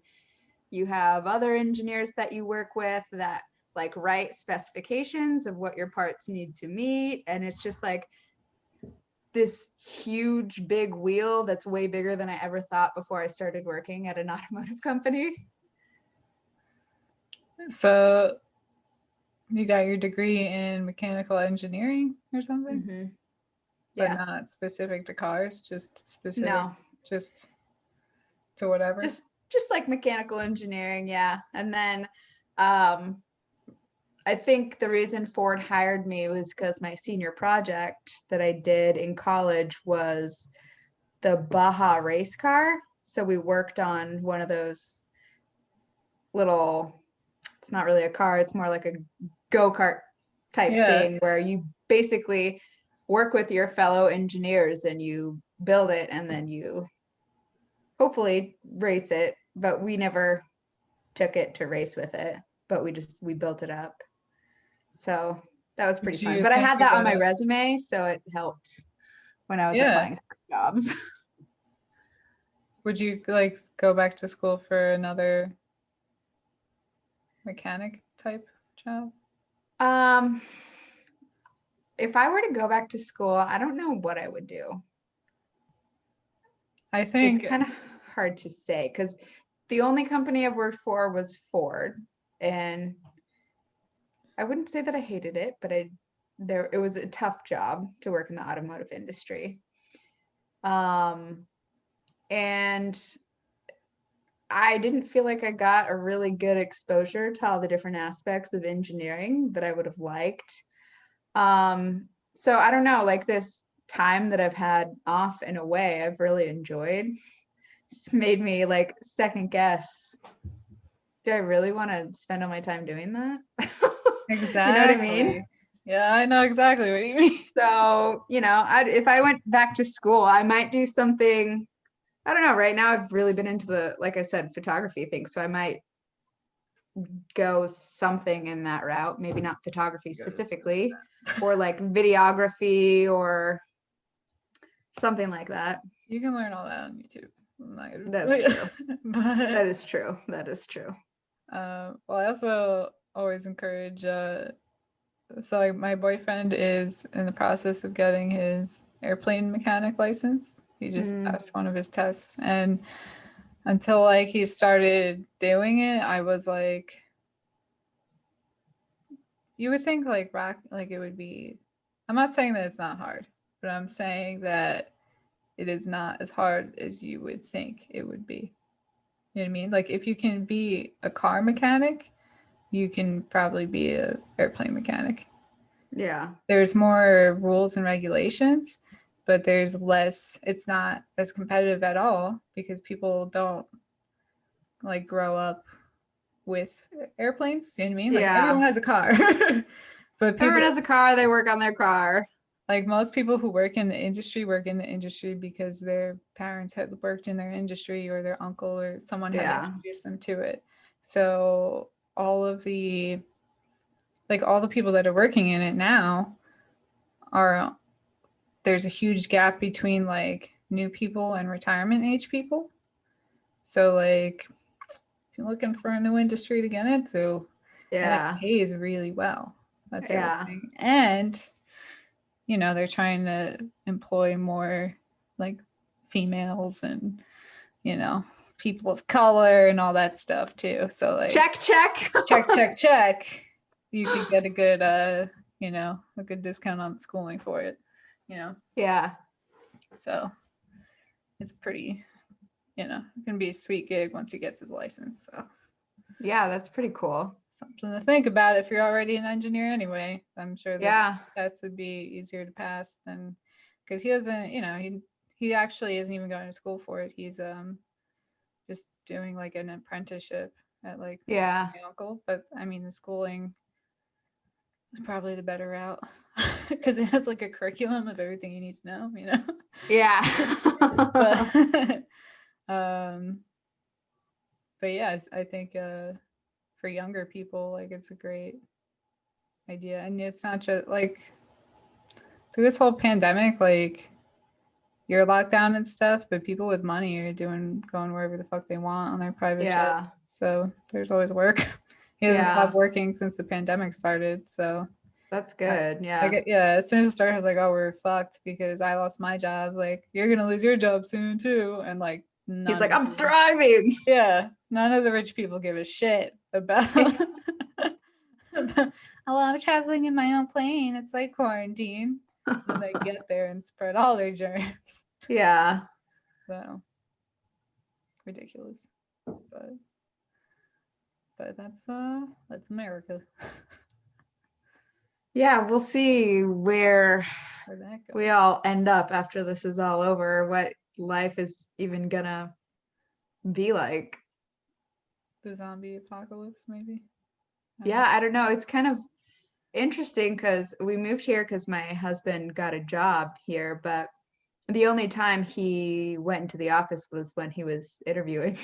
you have other engineers that you work with that like write specifications of what your parts need to meet. And it's just like this huge big wheel that's way bigger than I ever thought before I started working at an automotive company. So you got your degree in mechanical engineering or something? Mm-hmm. But Yeah. not specific to cars, just specific, No, just to whatever. just like mechanical engineering. Yeah. And then um I think the reason Ford hired me was because my senior project that I did in college was the Baja race car. So we worked on one of those little, it's not really a car, it's more like a go-kart type Yeah. thing where you basically work with your fellow engineers and you build it and then you hopefully race it. But we never took it to race with it, but we built it up. So that was pretty Would fun. you But I think had that on my resume, so it helped when I was yeah. applying for jobs. Would you like go back to school for another mechanic type job? Um, if I were to go back to school, I don't know what I would do. I It's think kind of hard to say because the only company I've worked for was Ford, and I wouldn't say that I hated it, but it was a tough job to work in the automotive industry. Um, and I didn't feel like I got a really good exposure to all the different aspects of engineering that I would have liked. So I don't know, like this time that I've had off in a way, I've really enjoyed. It's made me like second guess. Do I really want to spend all my time doing that? You know what I mean? exactly. Yeah, I know exactly what you mean. So, if I went back to school, I might do something. I don't know. Right now, I've really been into the, like I said, photography thing. So I might go something in that route. Maybe not photography specifically, or like videography or something like that. You can learn all that on YouTube. That's true. But That is true. That is true. well, I also always encourage. So, like, my boyfriend is in the process of getting his airplane mechanic license. He just passed one of his tests, and until like he started doing it, I was like, you would think like like it would be. I'm not saying that it's not hard, but I'm saying that it is not as hard as you would think it would be. You know what I mean? Like if you can be a car mechanic, you can probably be an airplane mechanic. Yeah. There's more rules and regulations, but there's less, it's not as competitive at all because people don't like grow up with airplanes. You know what I mean? Like everyone Yeah. has a car. But people Everyone has a car. They work on their car. like most people who work in the industry because their parents had worked in their industry or their uncle or someone had Yeah. introduced them to it. So all of the all the people that are working in it now are there's a huge gap between like new people and retirement age people. So like if you're looking for a new industry to get into, and it Yeah. pays really well. That's the other Yeah. thing. And they're trying to employ more like females and you know, people of color and all that stuff too. So like Check. check. You could get a good a good discount on schooling for it, you know. Yeah. So it's pretty, it can be a sweet gig once he gets his license. So Yeah, that's pretty cool. something to think about if you're already an engineer anyway. I'm sure the Yeah. test would be easier to pass than because he doesn't, he actually isn't even going to school for it. He's just doing like an apprenticeship at like Yeah. my uncle. But I mean, the schooling is probably the better route because it has like a curriculum of everything you need to know. Yeah. But but yeah, I think for younger people, like it's a great idea, and it's not just like through this whole pandemic, like you're locked down and stuff, but people with money are going wherever the fuck they want on their private Yeah. jets. So there's always work. He hasn't stopped Yeah. working since the pandemic started. So That's good. I Yeah. get, yeah, as soon as it started, I was like, oh, we're fucked because I lost my job. Like, you're gonna lose your job soon too. And like He's none like, of I'm the thriving. yeah, none of the rich people give a shit about a lot of traveling in my own plane. It's like quarantine. And they get there and spread all their germs. Yeah. So ridiculous. But that's America. Yeah, we'll see where Where'd that go? we all end up after this is all over, what life is even gonna be like. The zombie apocalypse, maybe. Yeah, I don't know. It's kind of interesting because we moved here because my husband got a job here, but the only time he went into the office was when he was interviewing.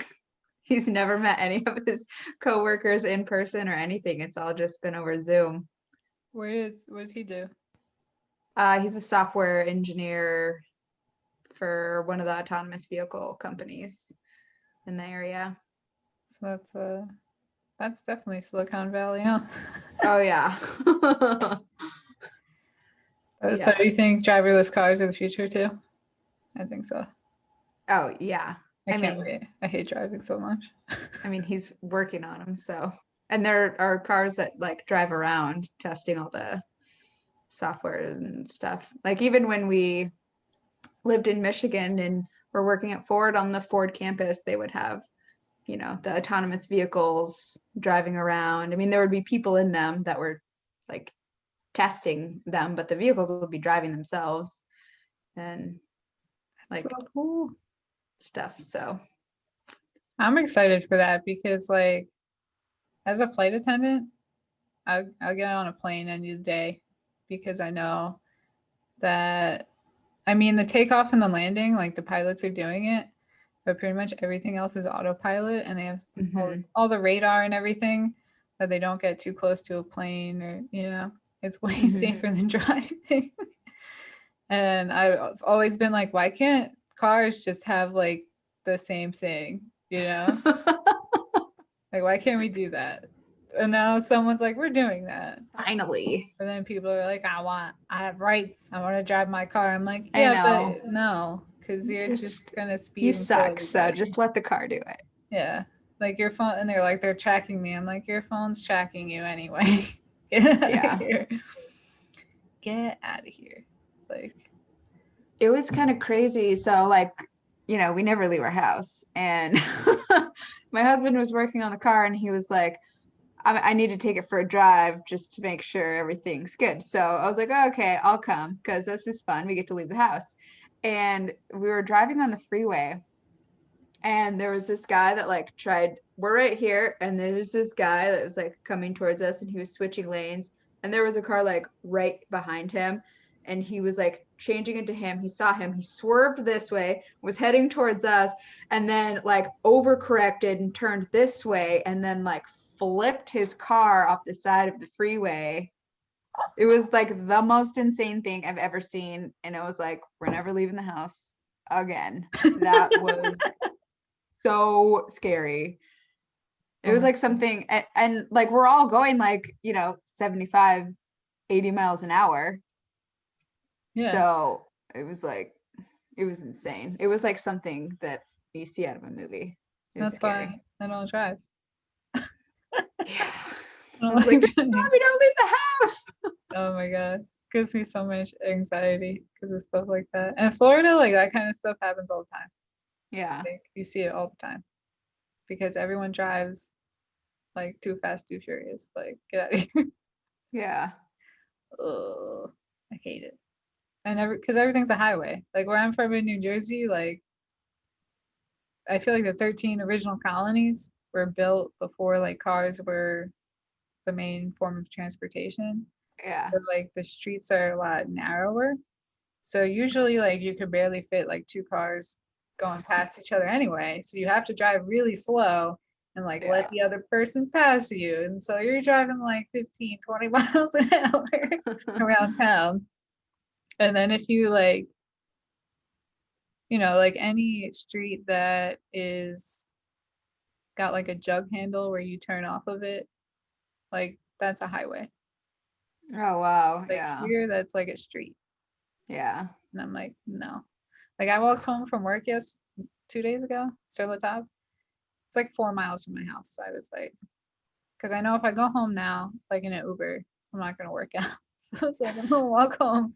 He's never met any of his coworkers in person or anything. It's all just been over Zoom. What does he do? He's a software engineer for one of the autonomous vehicle companies in the area. So that's definitely Silicon Valley, huh? Oh yeah. So Yeah. you think driverless cars are the future too? I think so. Oh yeah. I I can't mean, wait. I hate driving so much. he's working on them, so. And there are cars that like drive around testing all the software and stuff. Like even when we lived in Michigan and were working at Ford on the Ford campus, they would have, the autonomous vehicles driving around. I mean, there would be people in them that were like testing them, but the vehicles would be driving themselves and like So cool. stuff. So I'm excited for that because like as a flight attendant, I'll get on a plane any day because I know that I mean the takeoff and the landing, like the pilots are doing it, but pretty much everything else is autopilot and they have all the radar and everything that they don't get too close to a plane or it's way safer than driving. And I've always been like, why can't cars just have like the same thing, like why can't we do that? And now someone's like, we're doing that. finally. And then people are like, I have rights. I want to drive my car. I'm like, I yeah, know. but no, because you're just gonna You speed and kill suck, so everybody. just let the car do it. Yeah. Like your phone, and they're like, they're tracking me. I'm like, your phone's tracking you anyway. Get out Yeah. of here. Get out of here. Like, It was kind of crazy. So like, we never leave our house. And my husband was working on the car and he was like, I need to take it for a drive just to make sure everything's good. So I was like, oh, okay, I'll come because this is fun. We get to leave the house. And we were driving on the freeway and there was this guy that like we're right here. And there's this guy that was like coming towards us and he was switching lanes. And there was a car like right behind him. and he was like changing into him. He saw him, he swerved this way, was heading towards us, and then like overcorrected and turned this way, and then like flipped his car off the side of the freeway. It was like the most insane thing I've ever seen. And it was like, we're never leaving the house again. That was so scary. It was like something, and like we're all going like, 75, 80 miles an hour. Yeah. So it was insane. It was like something that you see out of a movie. It was That's scary. why I don't drive. Yeah. I I was like, driving. Mommy, don't leave the house. Oh my God. Gives me so much anxiety because of stuff like that. And Florida, like that kind of stuff happens all the time. Yeah. Like, you see it all the time because everyone drives like too fast, too furious. Like, get out of here. Yeah. Ugh, I hate it. And because everything's a highway. Like where I'm from in New Jersey, like I feel like the 13 original colonies were built before like cars were the main form of transportation. Yeah. But like the streets are a lot narrower. So usually like you could barely fit like two cars going past each other anyway. So you have to drive really slow and like let the other person pass you. And so you're driving like 15, 20 miles an hour around town. And then if you like, like any street that is got like a jug handle where you turn off of it, like that's a highway. Oh wow. Like Yeah. here, that's like a street. Yeah. And I'm like, no. Like I walked home from work 2 days ago, sur la table. It's like 4 miles from my house. So I was like, because I know if I go home now, like in an Uber, I'm not gonna work out. So it's like I'm gonna walk home.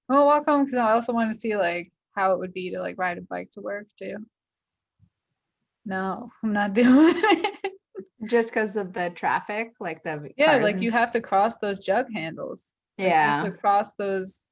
I'm gonna walk home because I also want to see like how it would be to like ride a bike to work too. No, I'm not doing it. Just because of the traffic, like the Yeah, cars like and you have to cross those jug handles. Like you have yeah. to cross those.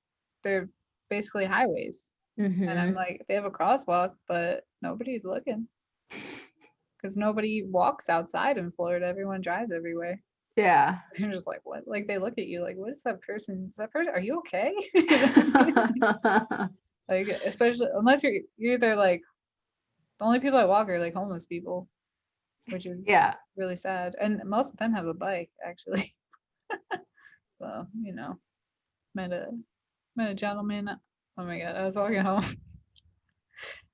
They're basically highways. And I'm Mm-hmm. like, they have a crosswalk, but nobody's looking because nobody walks outside in Florida. Everyone drives everywhere. Yeah. You're just like, what? Like they look at you like, what is that person? Is that person? Are you okay? You know what I mean? Like, especially unless you're either like the only people I walk are like homeless people, which is Yeah. really sad. And most of them have a bike actually. So, met a gentleman. Oh my God, I was walking home.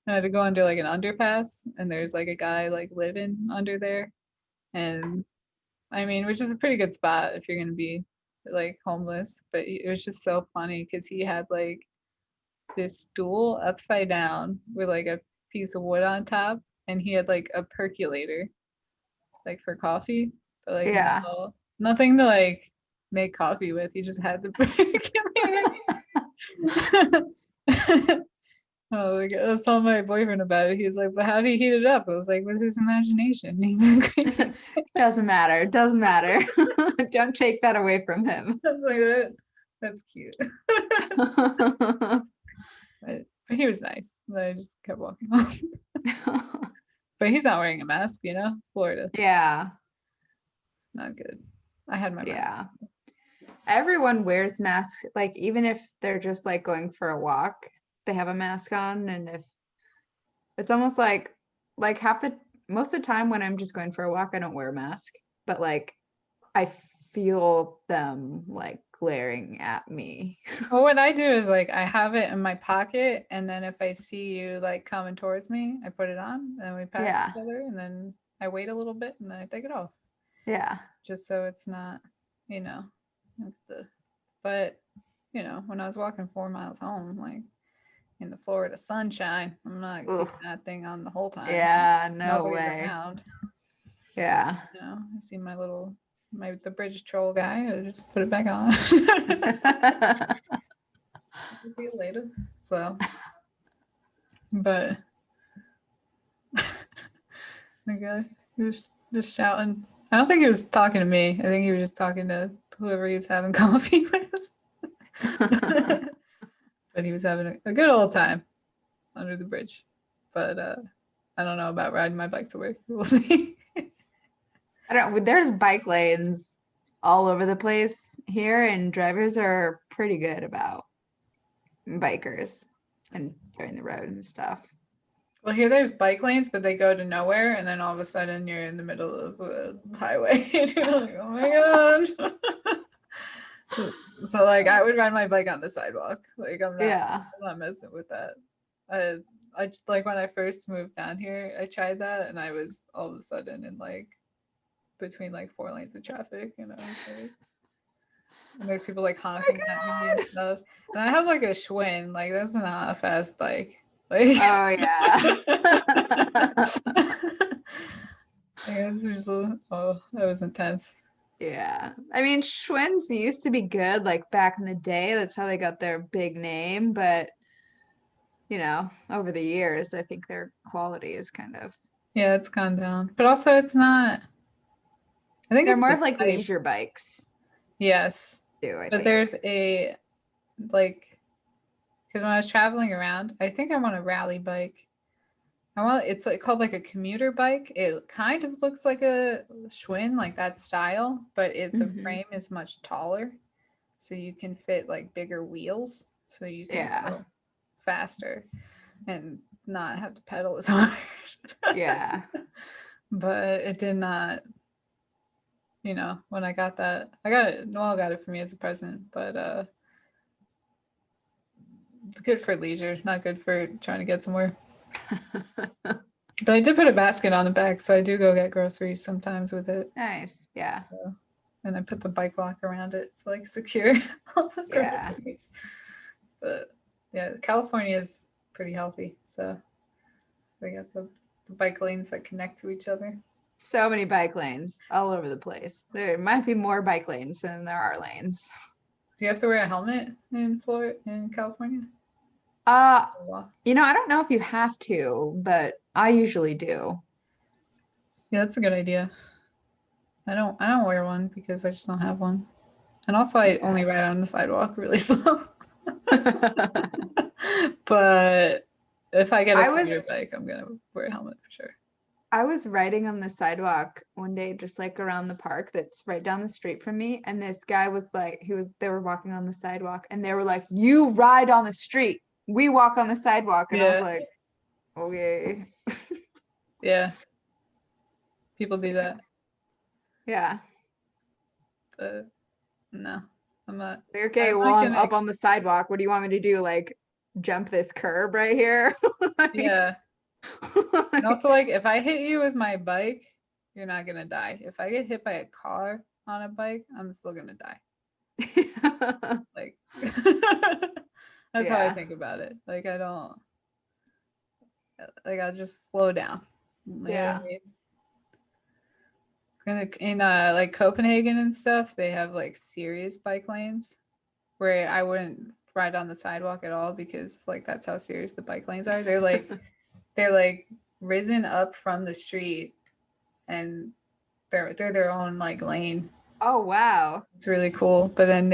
I had to go under like an underpass, and there's like a guy like living under there. And I mean, which is a pretty good spot if you're gonna be like homeless. But it was just so funny because he had like this stool upside down with like a piece of wood on top, and he had like a percolator, like for coffee, but like Yeah. nothing to like make coffee with. He just had the percolator. Oh my God. I was telling my boyfriend about it. He was like, but how do you heat it up? I was like, with his imagination. He's like, crazy. Doesn't matter. Doesn't matter. Don't take that away from him. I was like, that's cute. But he was nice. But I just kept walking home. But he's not wearing a mask, Florida. Yeah. Not good. I had my mask. Yeah. Everyone wears masks, like even if they're just like going for a walk, they have a mask on. And if it's almost like most of the time when I'm just going for a walk, I don't wear a mask, but like I feel them like glaring at me. Well, what I do is like I have it in my pocket, and then if I see you like coming towards me, I put it on, and we pass Yeah. each other, and then I wait a little bit, and then I take it off, Yeah. just so it's not, but when I was walking 4 miles home, like in the Florida sunshine, I'm not keeping Ugh. that thing on the whole time. Yeah, no Nobody's way. around. Yeah. I see the bridge troll guy. I just put it back on. See you later. So, but the guy, he was just shouting. I don't think he was talking to me. I think he was just talking to whoever he was having coffee with. But he was having a good old time under the bridge. But I don't know about riding my bike to work. We'll see. There's bike lanes all over the place here, and drivers are pretty good about bikers and during the road and stuff. Well, here there's bike lanes, but they go to nowhere, and then all of a sudden you're in the middle of the highway. And you're like, oh my god. So like I would ride my bike on the sidewalk. Like I'm not messing with that. I like when I first moved down here, I tried that, and I was all of a sudden in like between like 4 lanes of traffic, and I was like, and there's people like honking at me and stuff. And I have like a Schwinn, like that's not a fast bike. Like, oh yeah. It's just, oh, that was intense. Yeah. I mean, Schwinn's used to be good, like back in the day. That's how they got their big name. But, you know, over the years, I think their quality is kind of. Yeah, it's gone down. But also, it's not. I think they're it's more the of like type. leisure bikes. Yes. I but think. There's a, like, because when I was traveling around, I think I want a rally bike. It's like called like a commuter bike. It kind of looks like a Schwinn, like that style, but the frame is much taller, so you can fit like bigger wheels, so you can go faster and not have to pedal as hard. Yeah. But it did not, you know, when I got that, I got it. Noel got it for me as a present, but it's good for leisure, not good for trying to get somewhere. But I did put a basket on the back, so I do go get groceries sometimes with it. Nice. Yeah. So, and I put the bike lock around it to like secure all the groceries. But yeah, California is pretty healthy, so we got the bike lanes that connect to each other. So many bike lanes all over the place. There might be more bike lanes than there are lanes. Do you have to wear a helmet in California? You know, I don't know if you have to, but I usually do. Yeah, that's a good idea. I don't wear one because I just don't have one. And also I only ride on the sidewalk really slow. But if I get a commuter bike, I'm gonna wear a helmet for sure. I was riding on the sidewalk one day, just like around the park that's right down the street from me. And this guy was like, they were walking on the sidewalk and they were like, you ride on the street. We walk on the sidewalk. And I was like, okay. Yeah. People do that. Yeah. But no, I'm not. Okay, well, I'm up on the sidewalk. What do you want me to do? Like jump this curb right here? Yeah. And also, like, if I hit you with my bike, you're not gonna die. If I get hit by a car on a bike, I'm still gonna die. Like, that's how I think about it. Like, I'll just slow down. You know what I mean? In like Copenhagen and stuff, they have like serious bike lanes where I wouldn't ride on the sidewalk at all because like that's how serious the bike lanes are. They're like risen up from the street and they're their own like lane. Oh wow. It's really cool. But then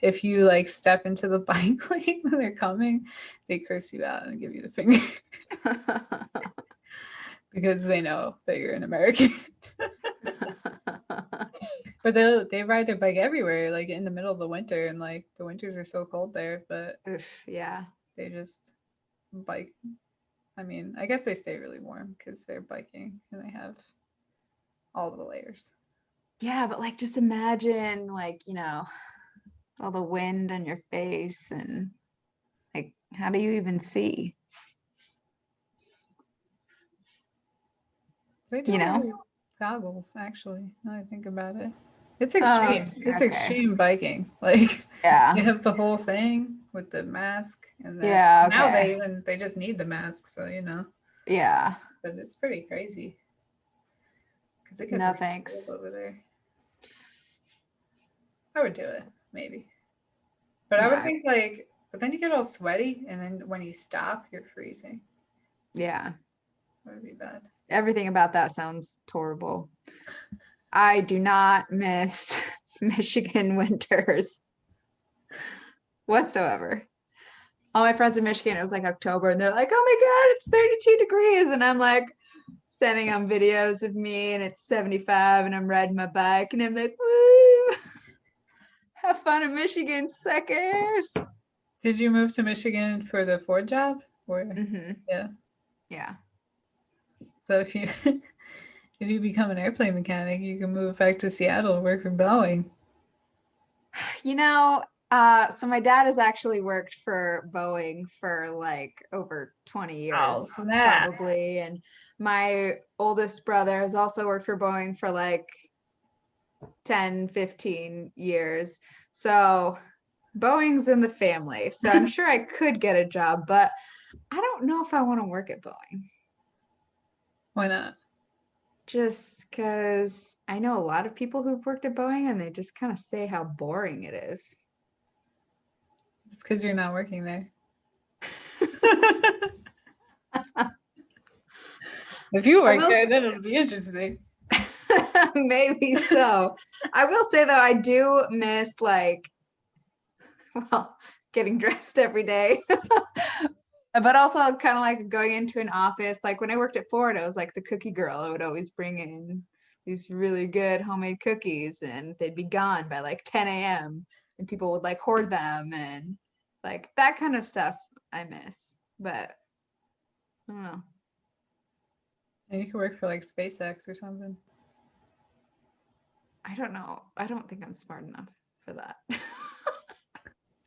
if you like step into the bike lane when they're coming, they curse you out and give you the finger. Because they know that you're an American. But they ride their bike everywhere, like in the middle of the winter, and like the winters are so cold there, but yeah, they just bike. I mean, I guess they stay really warm because they're biking and they have all the layers. Yeah, but like just imagine like, you know, all the wind on your face and like how do you even see? They do, you know, goggles actually. Now I think about it. It's extreme. It's extreme biking. Like you have the whole thing with the mask and then now they just need the mask, so you know. Yeah. But it's pretty crazy. Because it gets really cold over there. I would do it, maybe. But I would think like, but then you get all sweaty and then when you stop, you're freezing. Yeah. That would be bad. Everything about that sounds horrible. I do not miss Michigan winters whatsoever. All my friends in Michigan, it was like October, and they're like, oh my God, it's 32 degrees. And I'm like sending them videos of me, and it's 75, and I'm riding my bike, and I'm like, woo, have fun in Michigan, suckers. Did you move to Michigan for the Ford job? Or yeah. Yeah. So if you if you become an airplane mechanic, you can move back to Seattle and work for Boeing. You know, so my dad has actually worked for Boeing for like over 20 Oh, years, snap. probably. And my oldest brother has also worked for Boeing for like 10, 15 years. So Boeing's in the family. So I'm sure I could get a job, but I don't know if I want to work at Boeing. Why not? Just because I know a lot of people who've worked at Boeing and they just kind of say how boring it is. It's because you're not working there. If you I work will there, then it'll be interesting. maybe so. I will say though, I do miss like, well, getting dressed every day. But also kind of like going into an office. Like when I worked at Ford, I was like the cookie girl. I would always bring in these really good homemade cookies and they'd be gone by like 10 a.m. and people would like hoard them and like that kind of stuff I miss. But I don't know. And you could work for like SpaceX or something. I don't know. I don't think I'm smart enough for that.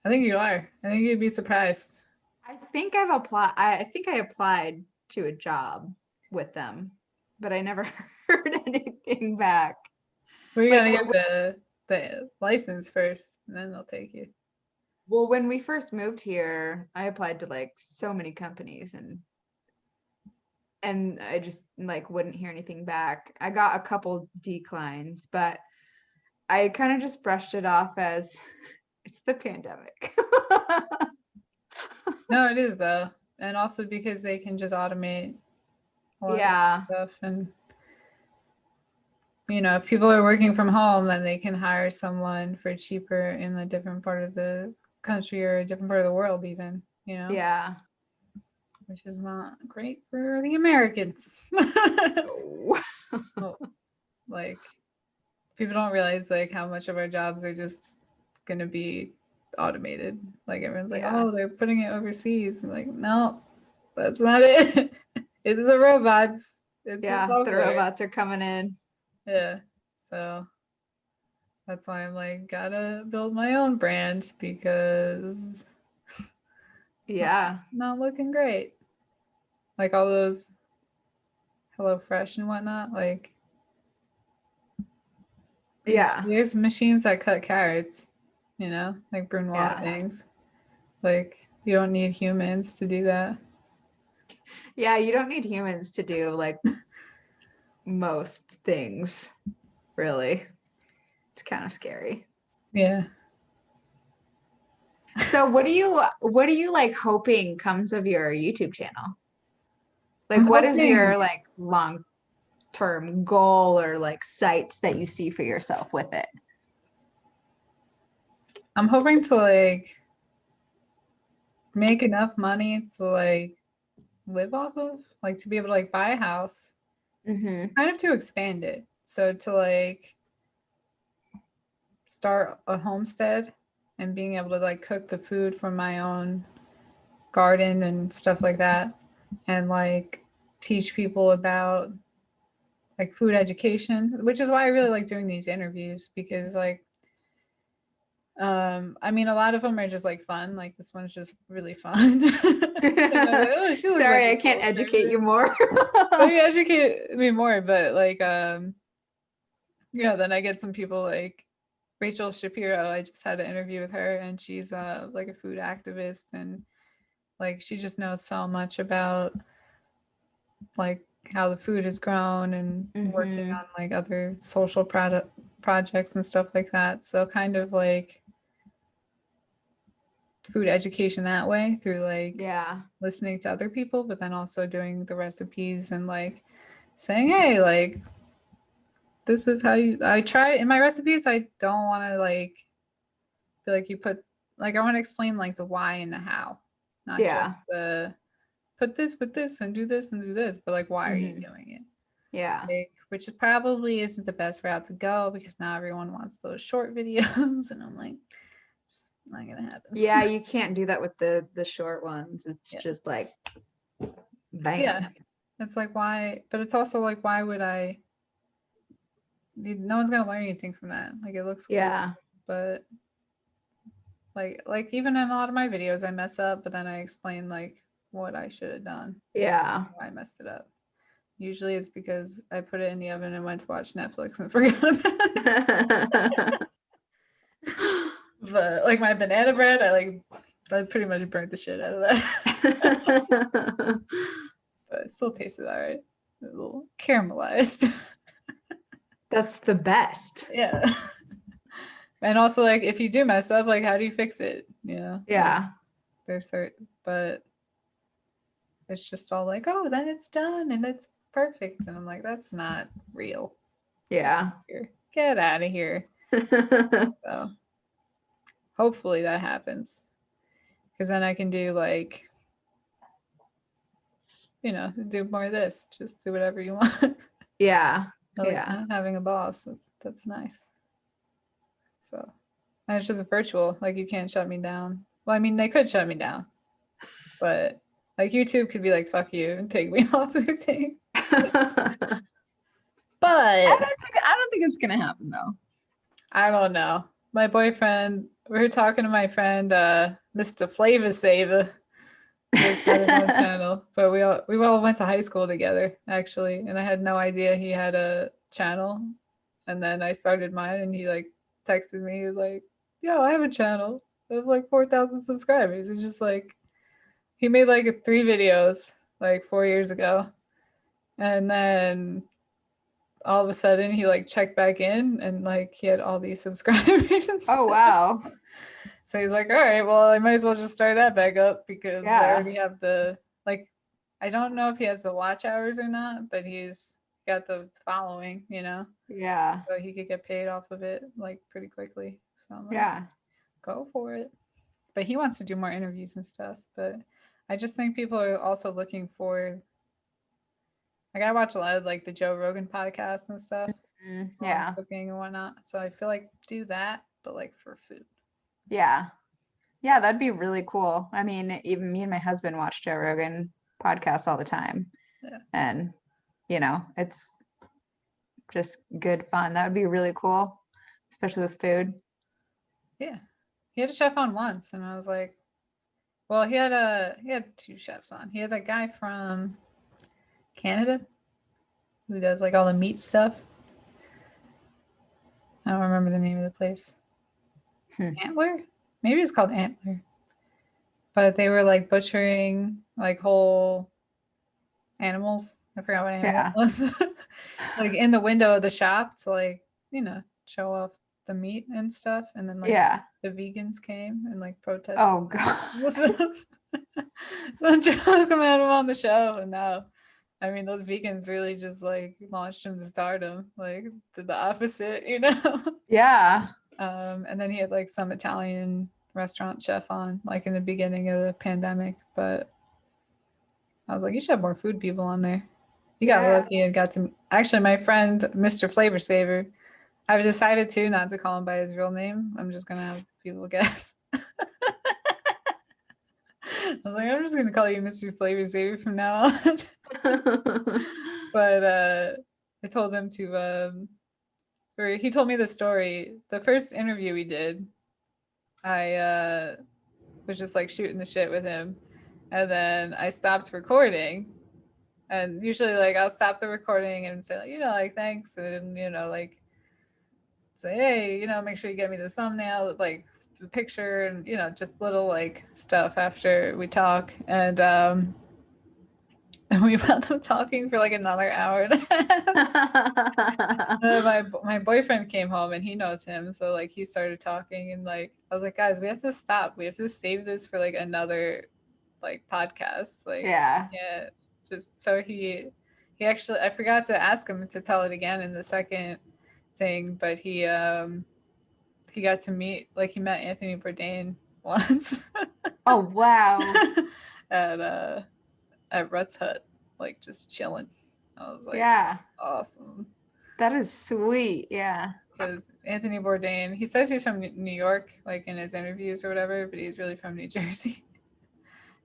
I think you are. I think you'd be surprised. I think I've applied. I think I applied to a job with them, but I never heard anything back. We're Like, gonna get the license first, and then they'll take you. well, when we first moved here, I applied to like so many companies and I just like wouldn't hear anything back. I got a couple declines, but I kind of just brushed it off as it's the pandemic. No, it is though, and also because they can just automate a lot of Yeah. stuff, and if people are working from home, then they can hire someone for cheaper in a different part of the country or a different part of the world, even. Yeah. Which is not great for the Americans. Oh. Well, like people don't realize like how much of our jobs are just gonna be automated. Like everyone's like, Yeah. oh, they're putting it overseas. And like, no, that's not it. It's the robots. It's the Yeah, the software. robots are coming in. Yeah. So that's why I'm like, gotta build my own brand because Yeah. not looking great. Like all those HelloFresh and whatnot. Like Yeah. there's machines that cut carrots, like Brunoise Yeah. things. Like you don't need humans to do that. Yeah, you don't need humans to do like most things, really. It's kind of scary. Yeah. So what do you like hoping comes of your YouTube channel? Like I'm what is hoping your like long-term goal or like sights that you see for yourself with it? I'm hoping to like make enough money to like live off of, like to be able to like buy a house, Mm-hmm. kind of to expand it. So to like start a homestead and being able to like cook the food from my own garden and stuff like that, and like teach people about like food education, which is why I really like doing these interviews because like I mean a lot of them are just like fun, like this one's just really fun. And I'm like, oh, she looks like Sorry, a I can't cool educate you person. more. Maybe educate me more, but like then I get some people like Rachel Shapiro. I just had an interview with her and she's like a food activist and like she just knows so much about like how the food is grown and working Mm-hmm. on like other social projects and stuff like that. So kind of like food education that way through like Yeah. listening to other people, but then also doing the recipes and like saying, hey, like this is how I try in my recipes. I don't want to like feel like you put like I want to explain like the why and the how, not just Yeah. the put this with this and do this, but like why are you Mm-hmm. doing it? Yeah. Like, which is probably isn't the best route to go because not everyone wants those short videos, and I'm like, Not gonna happen. Yeah, you can't do that with the short ones. It's Yeah. just like bam. Yeah. It's like, why? But it's also like, why would I? No one's gonna learn anything from that. Like, it looks cool, Yeah. but like even in a lot of my videos, I mess up, but then I explain like what I should have done, Yeah. why I messed it up. Usually, it's because I put it in the oven and went to watch Netflix and forgot about it. But like my banana bread, I pretty much burnt the shit out of that. But it still tasted all right. A little caramelized. That's the best. Yeah. And also, like, if you do mess up, like, how do you fix it? You know? Yeah. Like, there's certain, but it's just all like, oh, then it's done and it's perfect. And I'm like, that's not real. Yeah. Get out of here. So hopefully that happens. Because then I can do like, you know, do more of this. Just do whatever you want. Yeah. Like, Yeah. not having a boss. That's nice. So, and it's just virtual. Like, you can't shut me down. Well, I mean, they could shut me down, but like YouTube could be like, fuck you and take me off the thing. But I don't think it's gonna happen though. I don't know. My boyfriend, we were talking to my friend, Mr. Flavor Saver. He's got his own channel, but we all went to high school together actually, and I had no idea he had a channel. And then I started mine, and he like texted me. He was like, "Yo, I have a channel. I have like 4,000 subscribers." It's just like he made like 3 videos like 4 years ago, and then all of a sudden he like checked back in, and like he had all these subscribers. And Oh stuff. wow. So he's like, all right, well, I might as well just start that back up because I Yeah. already have the, like, I don't know if he has the watch hours or not, but he's got the following, you know? Yeah. So he could get paid off of it, like, pretty quickly. So I'm like, Yeah. go for it. But he wants to do more interviews and stuff. But I just think people are also looking for, like, I watch a lot of, like, the Joe Rogan podcast and stuff. Yeah. Cooking and whatnot. So I feel like do that, but, like, for food. Yeah. Yeah, that'd be really cool. I mean, even me and my husband watch Joe Rogan podcasts all the time. Yeah. And, you know, it's just good fun. That would be really cool, especially with food. Yeah. He had a chef on once, and I was like, well, he had 2 chefs on. He had that guy from Canada who does like all the meat stuff. I don't remember the name of the place. Antler? Maybe it's called Antler. But they were like butchering like whole animals. I forgot what animal Yeah. it was. Like in the window of the shop to like, you know, show off the meat and stuff. And then like Yeah. the vegans came and like protested. Oh god. So Joe had him on the show, and now, I mean, those vegans really just like launched him to stardom, like did the opposite, you know. Yeah. And then he had like some Italian restaurant chef on, like in the beginning of the pandemic. But I was like, you should have more food people on there. You got Yeah. lucky and got to actually my friend Mr. Flavor Saver. I've decided to not to call him by his real name. I'm just gonna have people guess. I was like, I'm just gonna call you Mr. Flavor Saver from now on. But I told him to or he told me the story. The first interview we did, I was just like shooting the shit with him. And then I stopped recording. And usually like I'll stop the recording and say, like, you know, like thanks, and you know, like say, hey, you know, make sure you get me this thumbnail, like the picture, and you know, just little like stuff after we talk. And we wound up talking for like another hour and a half. My boyfriend came home and he knows him, so like he started talking, and like I was like, guys, we have to stop. We have to save this for like another like podcast. Like, Yeah. yeah, just so he actually, I forgot to ask him to tell it again in the second thing, but he got to meet, like he met Anthony Bourdain once. Oh wow. At Rutt's Hut, like just chilling. I was like, Yeah. awesome. That is sweet. Yeah. because Anthony Bourdain, he says he's from New York, like in his interviews or whatever, but he's really from New Jersey.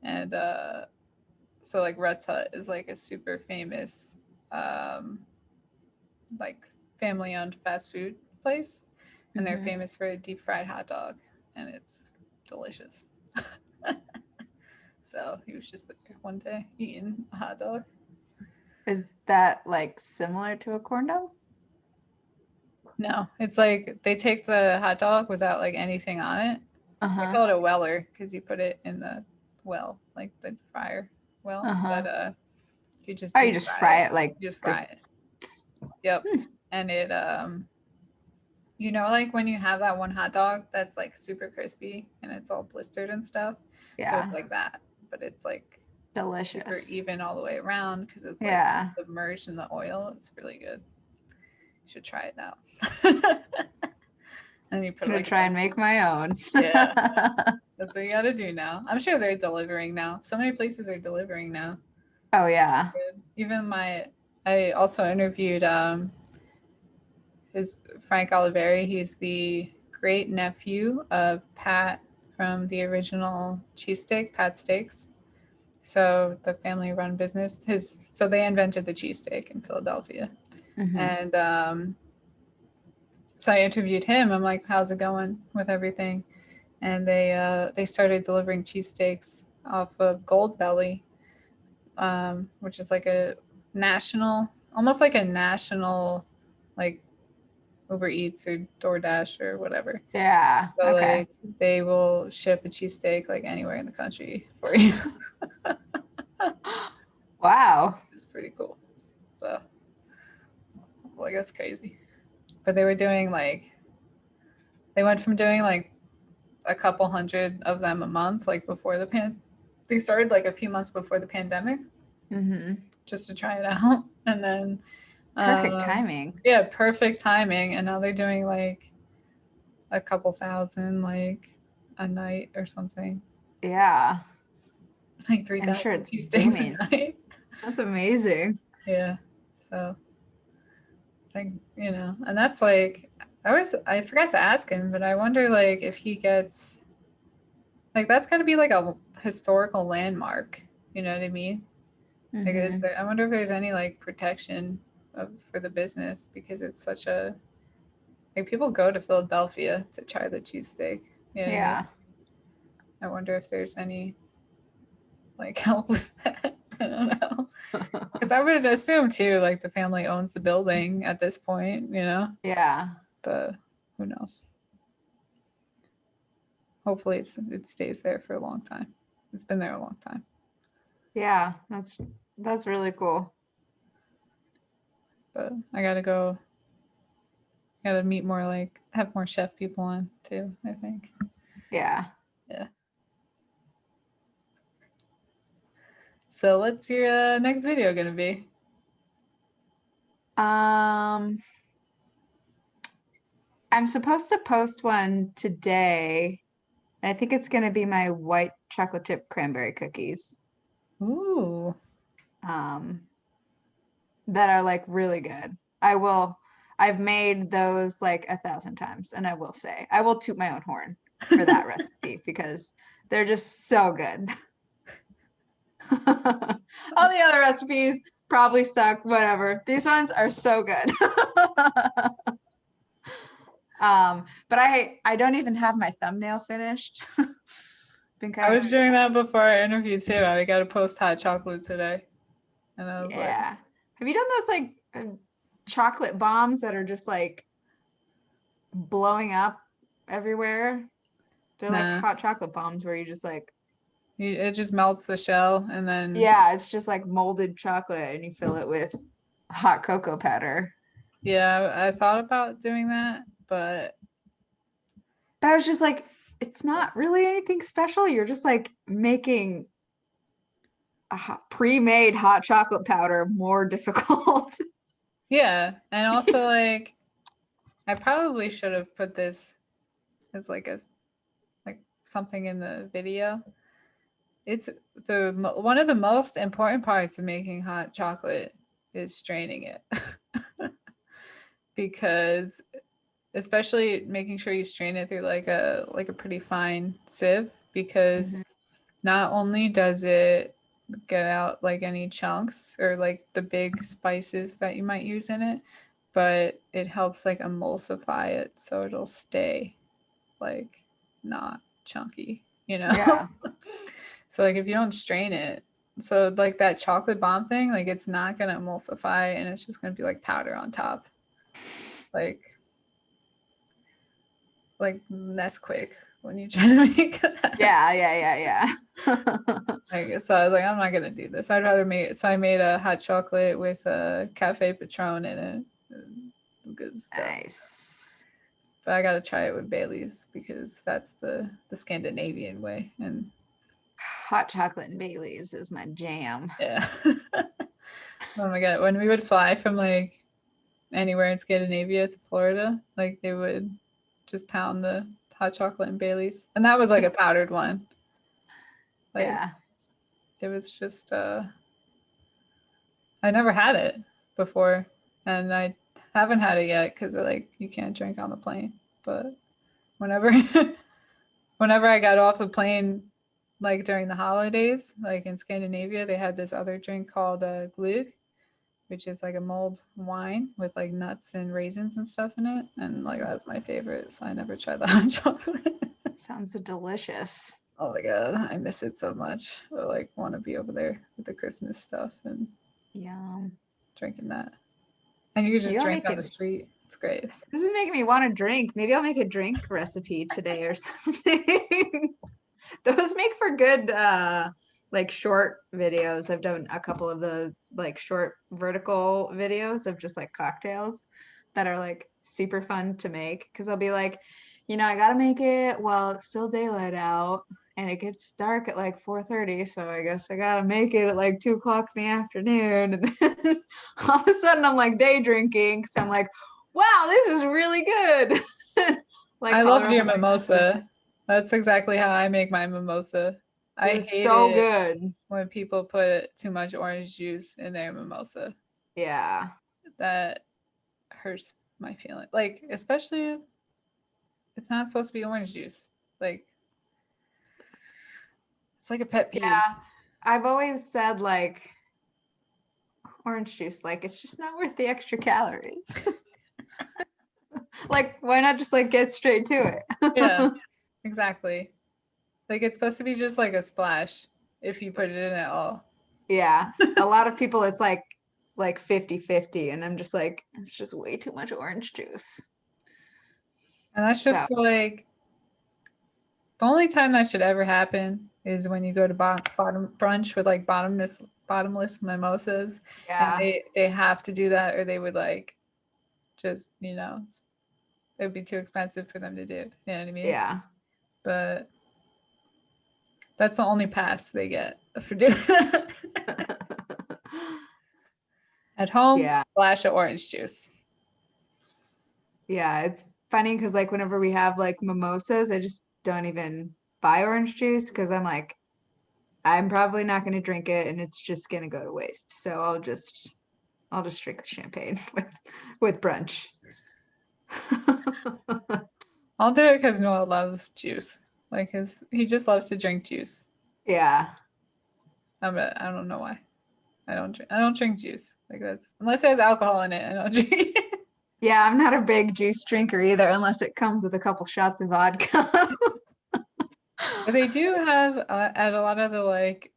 And so like Rutt's Hut is like a super famous like family-owned fast food place, and they're famous for a deep fried hot dog, and it's delicious. So he was just there one day eating a hot dog. Is that like similar to a corn dog? No, it's like they take the hot dog without like anything on it. They call it a weller because you put it in the well, like the fryer well. But you just you just fry it like you just fry it. Yep. And it you know, like when you have that one hot dog that's like super crispy and it's all blistered and stuff. So it's like that, but it's like delicious, super even all the way around because it's like submerged in the oil. It's really good. You should try it now. And you put I'm gonna try and make my own. Yeah, that's what you got to do now. I'm sure they're delivering now. So many places are delivering now. Oh yeah. Even I also interviewed his Frank Oliveri. He's the great nephew of Pat from the original cheesesteak, Pat Steaks. So the family run business. So they invented the cheesesteak in Philadelphia. And so I interviewed him. I'm like, how's it going with everything? And they started delivering cheesesteaks off of Gold Belly, which is like a national, almost like a national, like Uber Eats or DoorDash or whatever. Yeah. So like they will ship a cheesesteak like anywhere in the country for you. Wow. It's pretty cool. So like that's crazy. But they were doing like, they went from doing like a couple hundred of them a month, like before they started like a few months before the pandemic, just to try it out. And then perfect timing. Yeah, perfect timing. And now they're doing like a couple thousand like a night or something. Yeah. Like 3,000 cheesesteaks a night. That's amazing. Yeah. So like, you know, and that's like, I forgot to ask him, but I wonder like if he gets, like that's got to be like a historical landmark, you know what I mean? Like I wonder if there's any like protection for the business, because it's such a, like people go to Philadelphia to try the cheesesteak. You know what I mean? I wonder if there's any like help with that. I don't know. Because I would assume too, like the family owns the building at this point, you know? Yeah. But who knows? Hopefully it stays there for a long time. It's been there a long time. Yeah, that's really cool. But I gotta meet more, like have more chef people on too, I think. Yeah. Yeah. So what's your next video gonna be? I'm supposed to post one today. I think it's gonna be my white chocolate chip cranberry cookies. Ooh. That are like really good. I've made those like 1,000 times, and I will say, I will toot my own horn for that recipe because they're just so good. All the other recipes probably suck, whatever. These ones are so good. But I don't even have my thumbnail finished. I was doing that before our interview too. I got to post hot chocolate today. And I was like, have you done those like chocolate bombs that are just like blowing up everywhere? They're like hot chocolate bombs where you just like, it just melts the shell and then it's just like molded chocolate and you fill it with hot cocoa powder. Yeah, I thought about doing that, but I was just like, it's not really anything special. You're just like making a pre-made hot chocolate powder more difficult. Yeah, and also like I probably should have put this as like something in the video. It's one of the most important parts of making hot chocolate is straining it. Because especially making sure you strain it through like a pretty fine sieve, because Mhm. not only does it get out like any chunks or like the big spices that you might use in it, but it helps like emulsify it so it'll stay like not chunky, you know? Yeah. So like if you don't strain it, so like that chocolate bomb thing, like it's not gonna emulsify and it's just gonna be like powder on top. Like Nesquik when you try to make that. Yeah, yeah. Like, so I was like, I'm not gonna do this. I'd rather make. So I made a hot chocolate with a cafe Patron in it, and good stuff. Nice. But I gotta try it with Bailey's because that's the Scandinavian way. And Hot chocolate and Bailey's is my jam. yeah, oh my god, when we would fly from like anywhere in Scandinavia to Florida, like they would just pound the hot chocolate and Bailey's, and that was like a powdered one. Like Yeah. it was just I never had it before, and I haven't had it yet because like you can't drink on the plane. But whenever, whenever I got off the plane, like during the holidays, like in Scandinavia, they had this other drink called glug, which is like a mulled wine with like nuts and raisins and stuff in it, and like that's my favorite. So I never tried the hot chocolate. Sounds delicious. Oh my god, I miss it so much. I like want to be over there with the Christmas stuff and Yum. drinking that. And you can Maybe just I'll drink make on the it. street. It's great. This is making me want to drink. Maybe I'll make a drink recipe today or something. Those make for good like short videos. I've done a couple of the like short vertical videos of just like cocktails that are like super fun to make because I'll be like, I gotta make it while it's still daylight out and it gets dark at like 4:30, so I guess I gotta make it at like 2 o'clock in the afternoon. And then all of a sudden I'm like day drinking because I'm like, wow, this is really good. Like I loved your Colorado. mimosa. That's exactly how I make my mimosa. It I was hate so it good. when people put too much orange juice in their mimosa. Yeah. That hurts my feeling. Like, especially if it's not supposed to be orange juice. Like, it's like a pet peeve. Yeah. I've always said like orange juice, like it's just not worth the extra calories. Like, why not just like get straight to Yeah, it? exactly. Like, it's supposed to be just like a splash if you put it in at all. Yeah. A lot of people it's like 50-50, and I'm just like, it's just way too much orange juice. And that's So just like the only time that should ever happen is when you go to bottom brunch with like bottomless mimosas, and yeah. they have to do that, or they would like just it would be too expensive for them to do. You know what I mean? Yeah. But that's the only pass they get for doing that. At home, Yeah. splash of orange juice. Yeah. It's funny because like whenever we have like mimosas, I just don't even buy orange juice because I'm like, I'm probably not going to drink it and it's just going to go to waste. So I'll just drink the champagne with brunch. I'll do it because Noah loves juice. Like he just loves to drink juice. Yeah. I don't know why. I don't drink juice. Like that's unless it has alcohol in it, I don't drink it. Yeah, I'm not a big juice drinker either unless it comes with a couple shots of vodka. But they do have at a lot of the like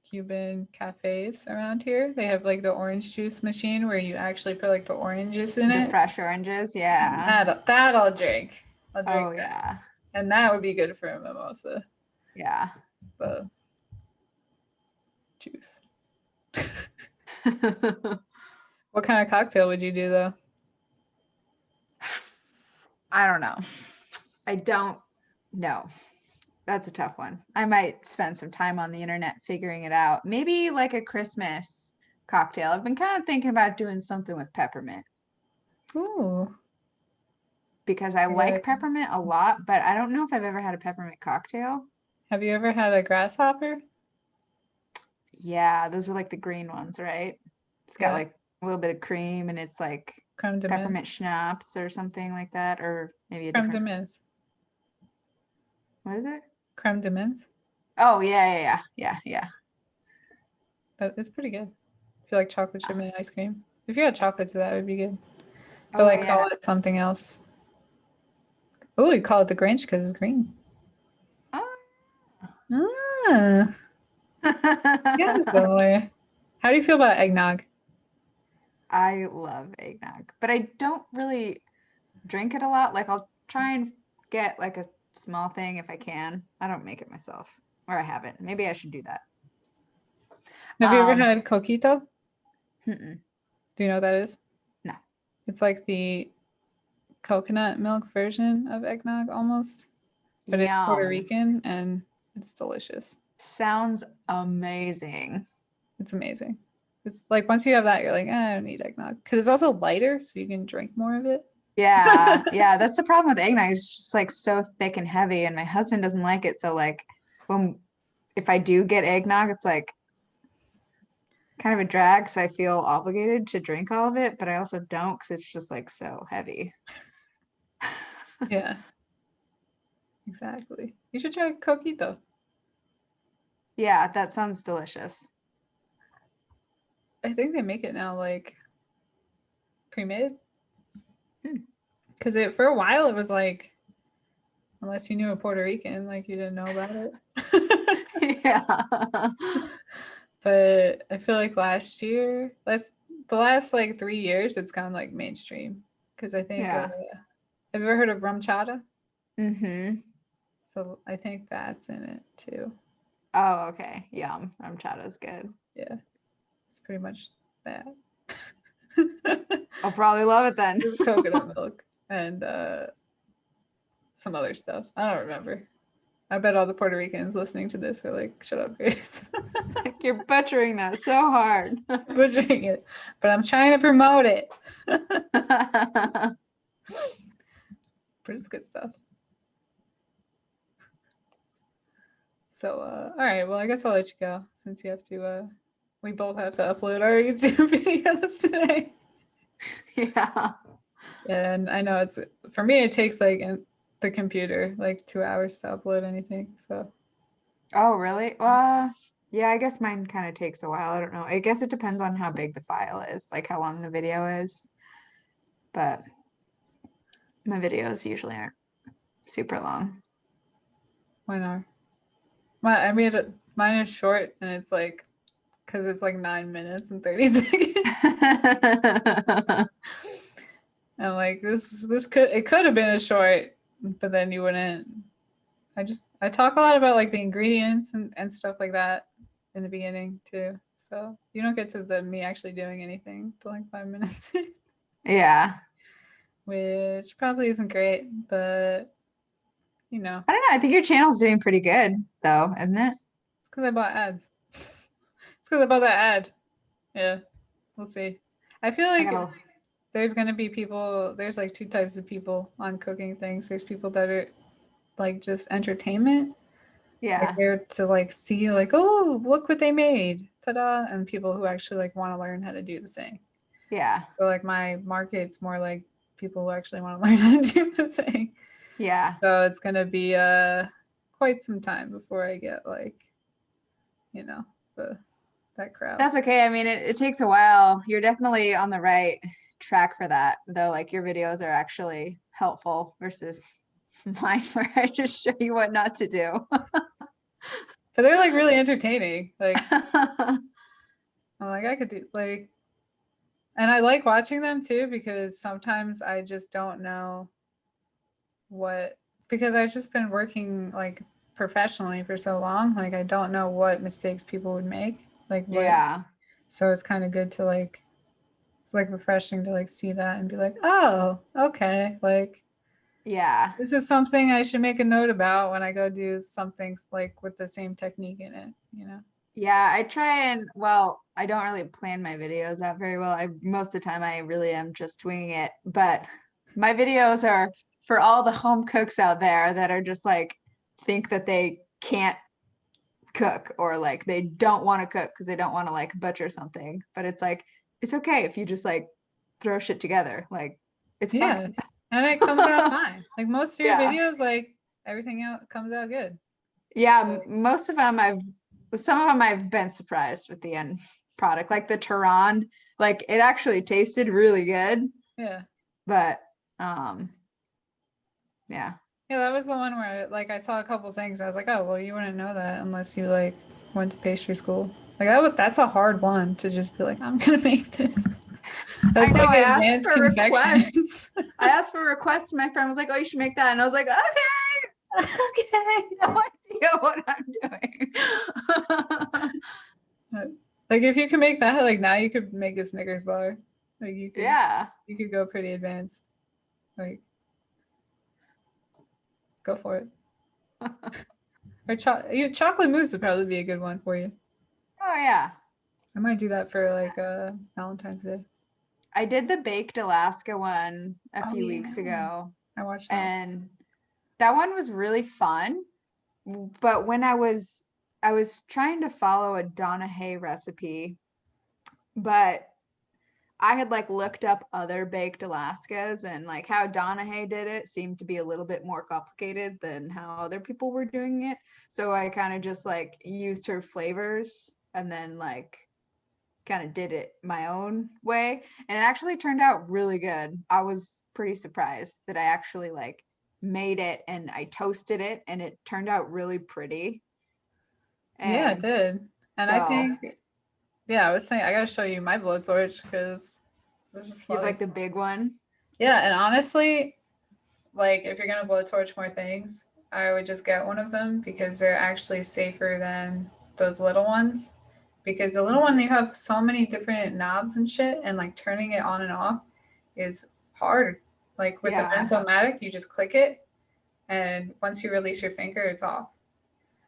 Cuban cafes around here. They have like the orange juice machine where you actually put like the oranges in The it. fresh oranges, And yeah. that I'll drink. I'll drink Oh that. yeah. And that would be good for a mimosa. Yeah. But juice. What kind of cocktail would you do though? I don't know. I don't know. That's a tough one. I might spend some time on the internet figuring it out. Maybe like a Christmas cocktail. I've been kind of thinking about doing something with peppermint Ooh. because I Okay. like peppermint a lot, but I don't know if I've ever had a peppermint cocktail. Have you ever had a grasshopper? Yeah, those are like the green ones, right? It's got Yeah. like a little bit of cream and it's like Creme de menthe. peppermint schnapps or something like that, or maybe a Creme de different. menthe. What is it? Creme de menthe. Oh yeah. It's pretty good. If you like chocolate chip and ice cream. If you had chocolate to that, it would be good. But Oh like yeah. call it something else. Oh, you call it the Grinch because it's green. Ah, yeah, so how do you feel about eggnog? I love eggnog, but I don't really drink it a lot. Like I'll try and get like a small thing if I can. I don't make it myself, or I haven't. Maybe I should do that. Have you ever had Coquito? Mm-mm. Do you know what that is? No. It's like the coconut milk version of eggnog almost, but it's Puerto Yum. Rican and it's delicious. Sounds amazing. It's amazing. It's like once you have that, you're like, I don't need eggnog because it's also lighter, so you can drink more of it. Yeah, yeah, that's the problem with eggnog. It's just like so thick and heavy, and my husband doesn't like it. So like when if I do get eggnog, it's like kind of a drag because I feel obligated to drink all of it, but I also don't because it's just like so heavy. Yeah, exactly. You should try Coquito. Yeah, that sounds delicious. I think they make it now like pre-made. Hmm. Because it for a while it was like, unless you knew a Puerto Rican, like you didn't know about it. Yeah. But I feel like the last like 3 years, it's gone like mainstream. Because I think, Yeah. have you ever heard of rum chata? Mm-hmm. So I think that's in it too. Oh, okay. Yum. Chowder's good. Yeah, it's pretty much that. I'll probably love it then. Coconut milk and some other stuff. I don't remember. I bet all the Puerto Ricans listening to this are like, shut up, Grace. You're butchering that so hard. Butchering it. But I'm trying to promote it. But it's good stuff. So, all right. Well, I guess I'll let you go since you have to, we both have to upload our YouTube videos today. Yeah. And I know for me, it takes like the computer like 2 hours to upload anything. So, Oh, really? Well, yeah, I guess mine kind of takes a while. I don't know. I guess it depends on how big the file is, like how long the video is. But my videos usually aren't super long. why not? I mean, mine is short and it's like, because it's like 9 minutes and 30 seconds. And like this could have been a short, but then you wouldn't. I talk a lot about like the ingredients and stuff like that in the beginning too. So you don't get to me actually doing anything till like 5 minutes, Yeah. which probably isn't great, but I don't know. I think your channel's doing pretty good though, isn't it? it's because I bought ads. It's because I bought that ad. Yeah, we'll see. I feel like there's gonna be there's like two types of people on cooking things. There's people that are like just entertainment. Yeah. Like they're to like see like, oh, look what they made. Ta-da. And people who actually like want to learn how to do the thing. Yeah. So like my market's more like people who actually want to learn how to do the thing. Yeah. So it's gonna be quite some time before I get like, that crowd. That's okay. I mean, it takes a while. You're definitely on the right track for that, though. Like your videos are actually helpful versus mine, where I just show you what not to do. But they're like really entertaining. Like I'm like, I could do like, and I like watching them too because sometimes I just don't know because I've just been working like professionally for so long. Like I don't know what mistakes people would make. Like what. Yeah. So it's kind of good to like, it's like refreshing to like see that and be like, oh, okay. Like, Yeah. this is something I should make a note about when I go do something like with the same technique in it, Yeah, I try and, well, I don't really plan my videos out very well. Most of the time I really am just winging it, but my videos are for all the home cooks out there that are just like think that they can't cook or like they don't want to cook because they don't want to like butcher something. But it's like it's okay if you just like throw shit together. Like it's Yeah. fine. And it comes out fine. Like most of your Yeah. videos, like everything out comes out good. Yeah, So, most of them some of them I've been surprised with the end product. Like the Tehran, like it actually tasted really good, yeah. but um yeah. Yeah, that was the one where like I saw a couple things. I was like, oh well, you wouldn't know that unless you like went to pastry school. Like that's a hard one to just be like, I'm gonna make this. I That's know like I asked advanced for requests. confections. I asked for requests. My friend was like, "Oh, you should make that," and I was like, "Okay, Okay. no idea what I'm doing." Like if you can make that, like now you could make a Snickers bar. Like Yeah. you could go pretty advanced. Like go for it. Or chocolate mousse would probably be a good one for you. Oh yeah. I might do that for like Valentine's Day. I did the baked Alaska one a Oh few yeah, weeks ago, I watched that. and that one was really fun. But when I was trying to follow a Donna Hay recipe, but I had like looked up other baked Alaskas, and like how Donna Hay did it seemed to be a little bit more complicated than how other people were doing it. So I kind of just like used her flavors and then like kind of did it my own way. And it actually turned out really good. I was pretty surprised that I actually like made it and I toasted it and it turned out really pretty. Yeah, it And did. And I so think, yeah, I was saying I gotta show you my blowtorch because this is you funny. like the big one? Yeah, and honestly, like if you're gonna blowtorch more things, I would just get one of them because they're actually safer than those little ones. Because the little one, you have so many different knobs and shit, and like turning it on and off is hard. Like with the Yeah. Benzomatic, you just click it, and once you release your finger, it's off.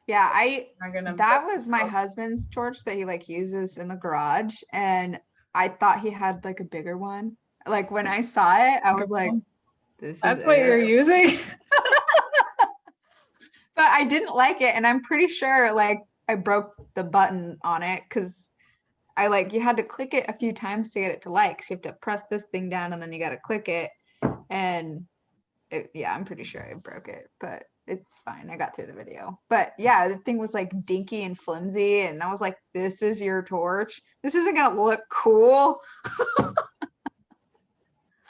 Yeah, So I I'm gonna that was my husband's torch that he like uses in the garage, and I thought he had like a bigger one. Like when I saw it, I was like, this is That's what you're it. using? But I didn't like it, and I'm pretty sure like I broke the button on it because I like you had to click it a few times to get it to light. So you have to press this thing down and then you got to click it, and yeah, I'm pretty sure I broke it, but it's fine. I got through the video. But yeah, the thing was like dinky and flimsy, and I was like, "This is your torch. This isn't gonna look cool."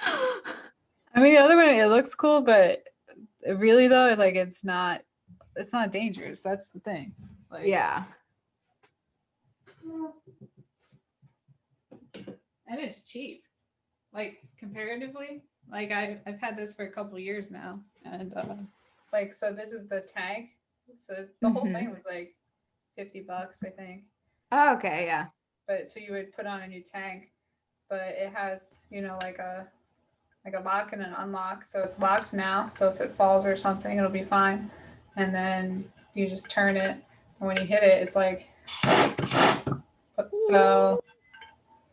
I mean, the other one, it looks cool, but really though, like it's not dangerous. That's the thing. Like, Yeah. and it's cheap. Like comparatively, like I've had this for a couple years now, and like so this is the tank. So the whole thing was like $50, I think. Oh, okay, yeah. But so you would put on a new tank, but it has like a lock and an unlock. So it's locked now. So if it falls or something, it'll be fine. And then you just turn it, and when you hit it, it's like so.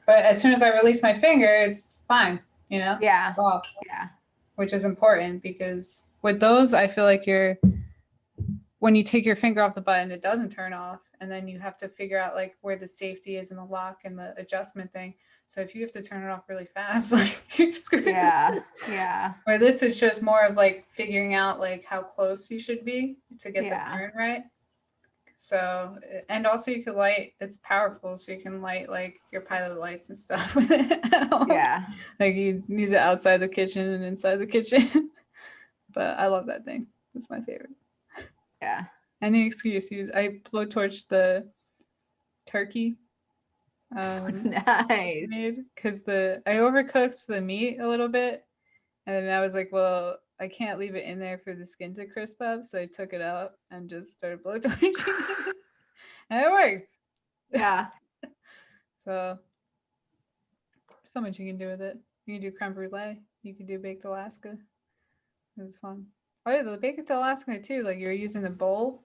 But as soon as I release my finger, it's fine. Yeah. Off, Yeah. which is important because with those, I feel like when you take your finger off the button, it doesn't turn off, and then you have to figure out like where the safety is in the lock and the adjustment thing. So if you have to turn it off really fast, like you're screwed. Yeah. Yeah. Where this is just more of like figuring out like how close you should be to get the turn right. So, and also you could light, it's powerful, so you can light like your pilot lights and stuff with it at home. Yeah. Like you use it outside the kitchen and inside the kitchen. But I love that thing. It's my favorite. Yeah. Any excuse use. I blowtorched the turkey. Nice. Because I overcooked the meat a little bit, and then I was like, well, I can't leave it in there for the skin to crisp up, so I took it out and just started blowtorching it, and it worked. Yeah. So much you can do with it. You can do creme brulee. You can do baked Alaska. It was fun. Oh yeah, the baked Alaska too. Like you're using the bowl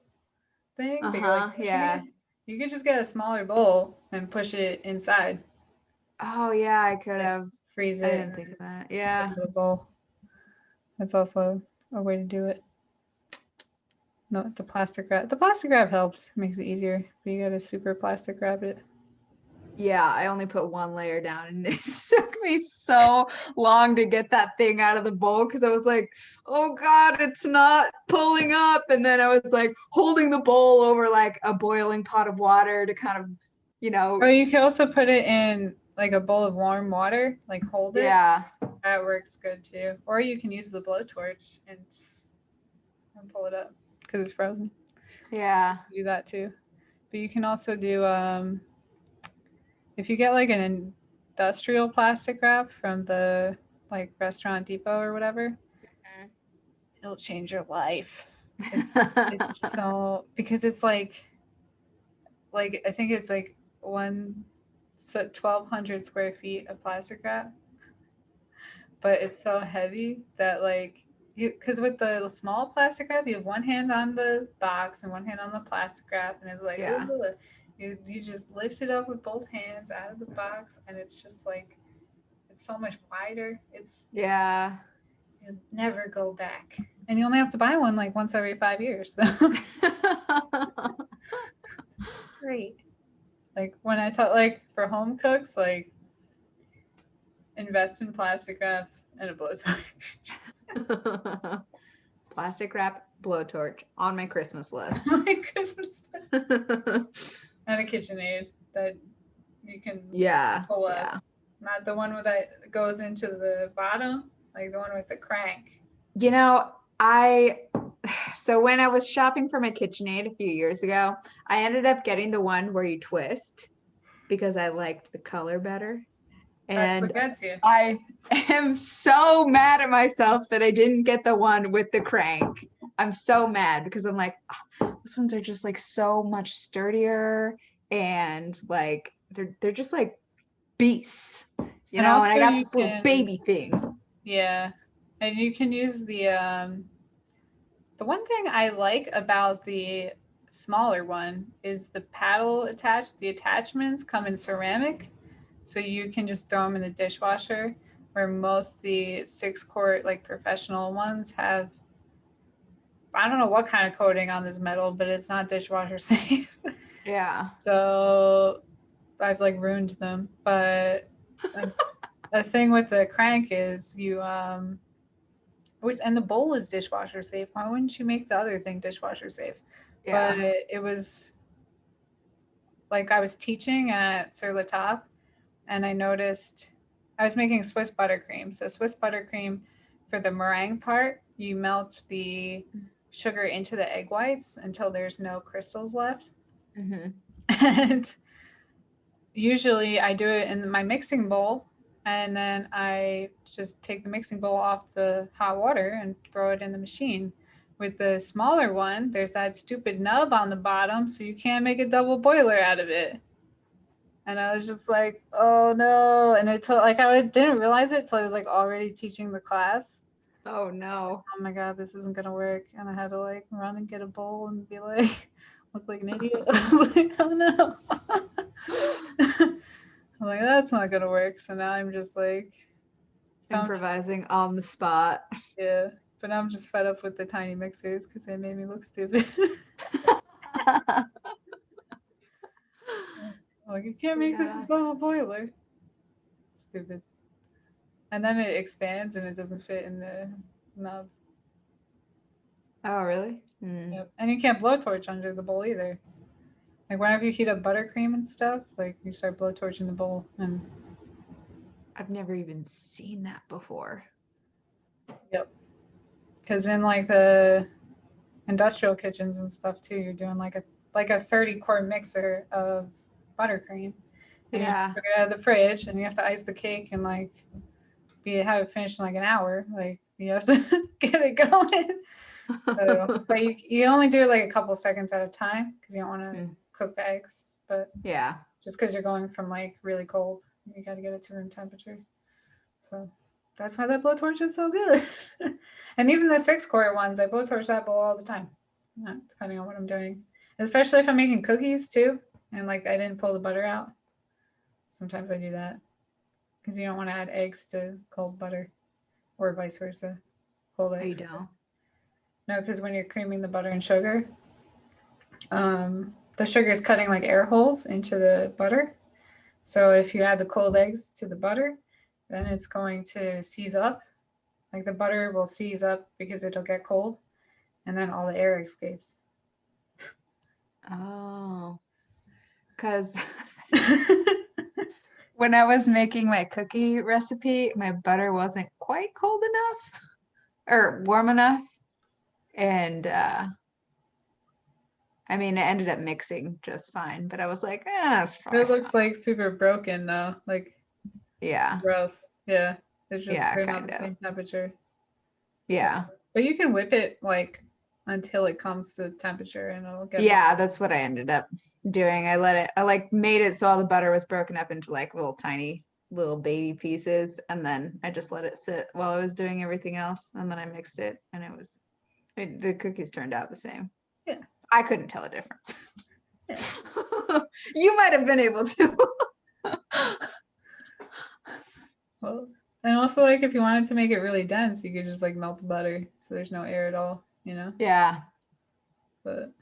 thing, but you're like pushing Yeah. it. You could just get a smaller bowl and push it inside. Oh yeah, I could have. Freeze I it. didn't think of that. Yeah. The bowl. That's also a way to do it. No, the plastic wrap. The plastic wrap helps. It makes it easier, but you gotta super plastic wrap it. Yeah, I only put one layer down and it took me so long to get that thing out of the bowl because I was like, oh God, it's not pulling up. And then I was like holding the bowl over like a boiling pot of water to kind of, Or you can also put it in like a bowl of warm water, like hold it. yeah. That works good too. Or you can use the blowtorch and pull it up because it's frozen. Yeah. Do that too. But you can also do if you get like an industrial plastic wrap from the like Restaurant Depot or whatever, it'll change your life. It's so because it's like I think it's like 1,200 square feet of plastic wrap, but it's so heavy that like because with the small plastic wrap you have one hand on the box and one hand on the plastic wrap and it's like Yeah. you just lift it up with both hands out of the box and it's just like it's so much wider. Yeah. You'll never go back and you only have to buy one like once every 5 years. So great. Like when I taught like for home cooks, like invest in plastic wrap and a blowtorch. Plastic wrap blowtorch on my Christmas list. My Christmas list. And a KitchenAid that you can pull up. Yeah. Not the one that goes into the bottom, like the one with the crank. You know, so when I was shopping for my KitchenAid a few years ago, I ended up getting the one where you twist because I liked the color better. That's And what gets you. I am so mad at myself that I didn't get the one with the crank. I'm so mad because I'm like, oh, these ones are just like so much sturdier and like they're just like beasts, you know. And I got this little baby thing. Yeah, and you can use the one thing I like about the smaller one is the paddle attached. The attachments come in ceramic. So you can just throw them in the dishwasher where most the 6-quart like professional ones have I don't know what kind of coating on this metal, but it's not dishwasher safe. Yeah. So I've like ruined them. But the thing with the crank is you and the bowl is dishwasher safe. Why wouldn't you make the other thing dishwasher safe? Yeah. But it was like I was teaching at Sur La Table and I noticed I was making Swiss buttercream. So Swiss buttercream for the meringue part, you melt the sugar into the egg whites until there's no crystals left. Mm-hmm. And usually I do it in my mixing bowl and then I just take the mixing bowl off the hot water and throw it in the machine. With the smaller one, there's that stupid nub on the bottom, so you can't make a double boiler out of it. And I was just like, oh no. And it like I didn't realize it till I was like already teaching the class. Oh no. Like, oh my God, this isn't gonna work. And I had to like run and get a bowl and be like, look like an idiot. I was like, oh no. I'm like, that's not gonna work. So now I'm just like improvising on the spot. Yeah. But now I'm just fed up with the tiny mixers because they made me look stupid. Like, you can't make this a boiler. Stupid. And then it expands and it doesn't fit in the nub. Oh, really? Mm. Yep. And you can't blowtorch under the bowl either. Like, whenever you heat up buttercream and stuff, like, you start blowtorching the bowl. And I've never even seen that before. Yep. Because in, like, the industrial kitchens and stuff, too, you're doing, like a 30-quart mixer of buttercream. And you took it out of the fridge and you have to ice the cake and like have it finished in like an hour. Like you have to get it going. So, but you only do it like a couple seconds at a time because you don't want to cook the eggs. But just because you're going from like really cold, you got to get it to room temperature. So that's why that blowtorch is so good. And even the 6-quart ones, I blowtorch that bowl all the time, depending on what I'm doing. Especially if I'm making cookies too. And like I didn't pull the butter out. Sometimes I do that because you don't want to add eggs to cold butter or vice versa. Cold eggs. You don't? No, because when you're creaming the butter and sugar, the sugar is cutting like air holes into the butter. So if you add the cold eggs to the butter, then it's going to seize up. Like the butter will seize up because it'll get cold, and then all the air escapes. Oh, because when I was making my cookie recipe, my butter wasn't quite cold enough or warm enough. And I mean, it ended up mixing just fine, but I was like, that's probably It looks like super broken though. Like yeah, gross. Yeah. It's just yeah, they're not kind the of. same temperature. Yeah. But you can whip it like until it comes to temperature and it'll get Yeah, that's what I ended up doing. I like made it so all the butter was broken up into like little tiny little baby pieces, and then I just let it sit while I was doing everything else, and then I mixed it, and the cookies turned out the same. Yeah. I couldn't tell a difference. Yeah. You might have been able to. Well, and also like if you wanted to make it really dense, you could just like melt the butter so there's no air at all, you know? Yeah. But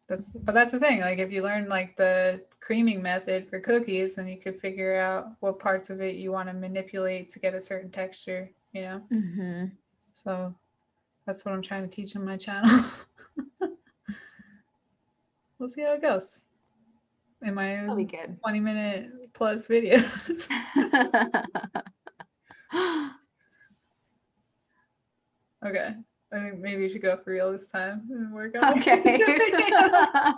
that's the thing. Like if you learn like the creaming method for cookies, then you could figure out what parts of it you want to manipulate to get a certain texture, you know? Mm-hmm. So that's what I'm trying to teach on my channel. We'll see how it goes in my That'll be good. 20-minute plus videos. Okay. I think maybe you should go for real this time and work on Okay. it.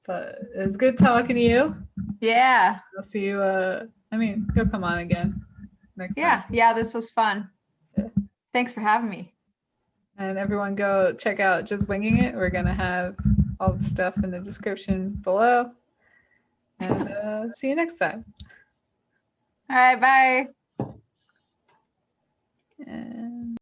But it's good talking to you. Yeah. I'll see you. I mean, you'll come on again next time. Yeah, this was fun. Yeah. Thanks for having me. And everyone go check out Just Winging It. We're going to have all the stuff in the description below. And see you next time. All right, bye. And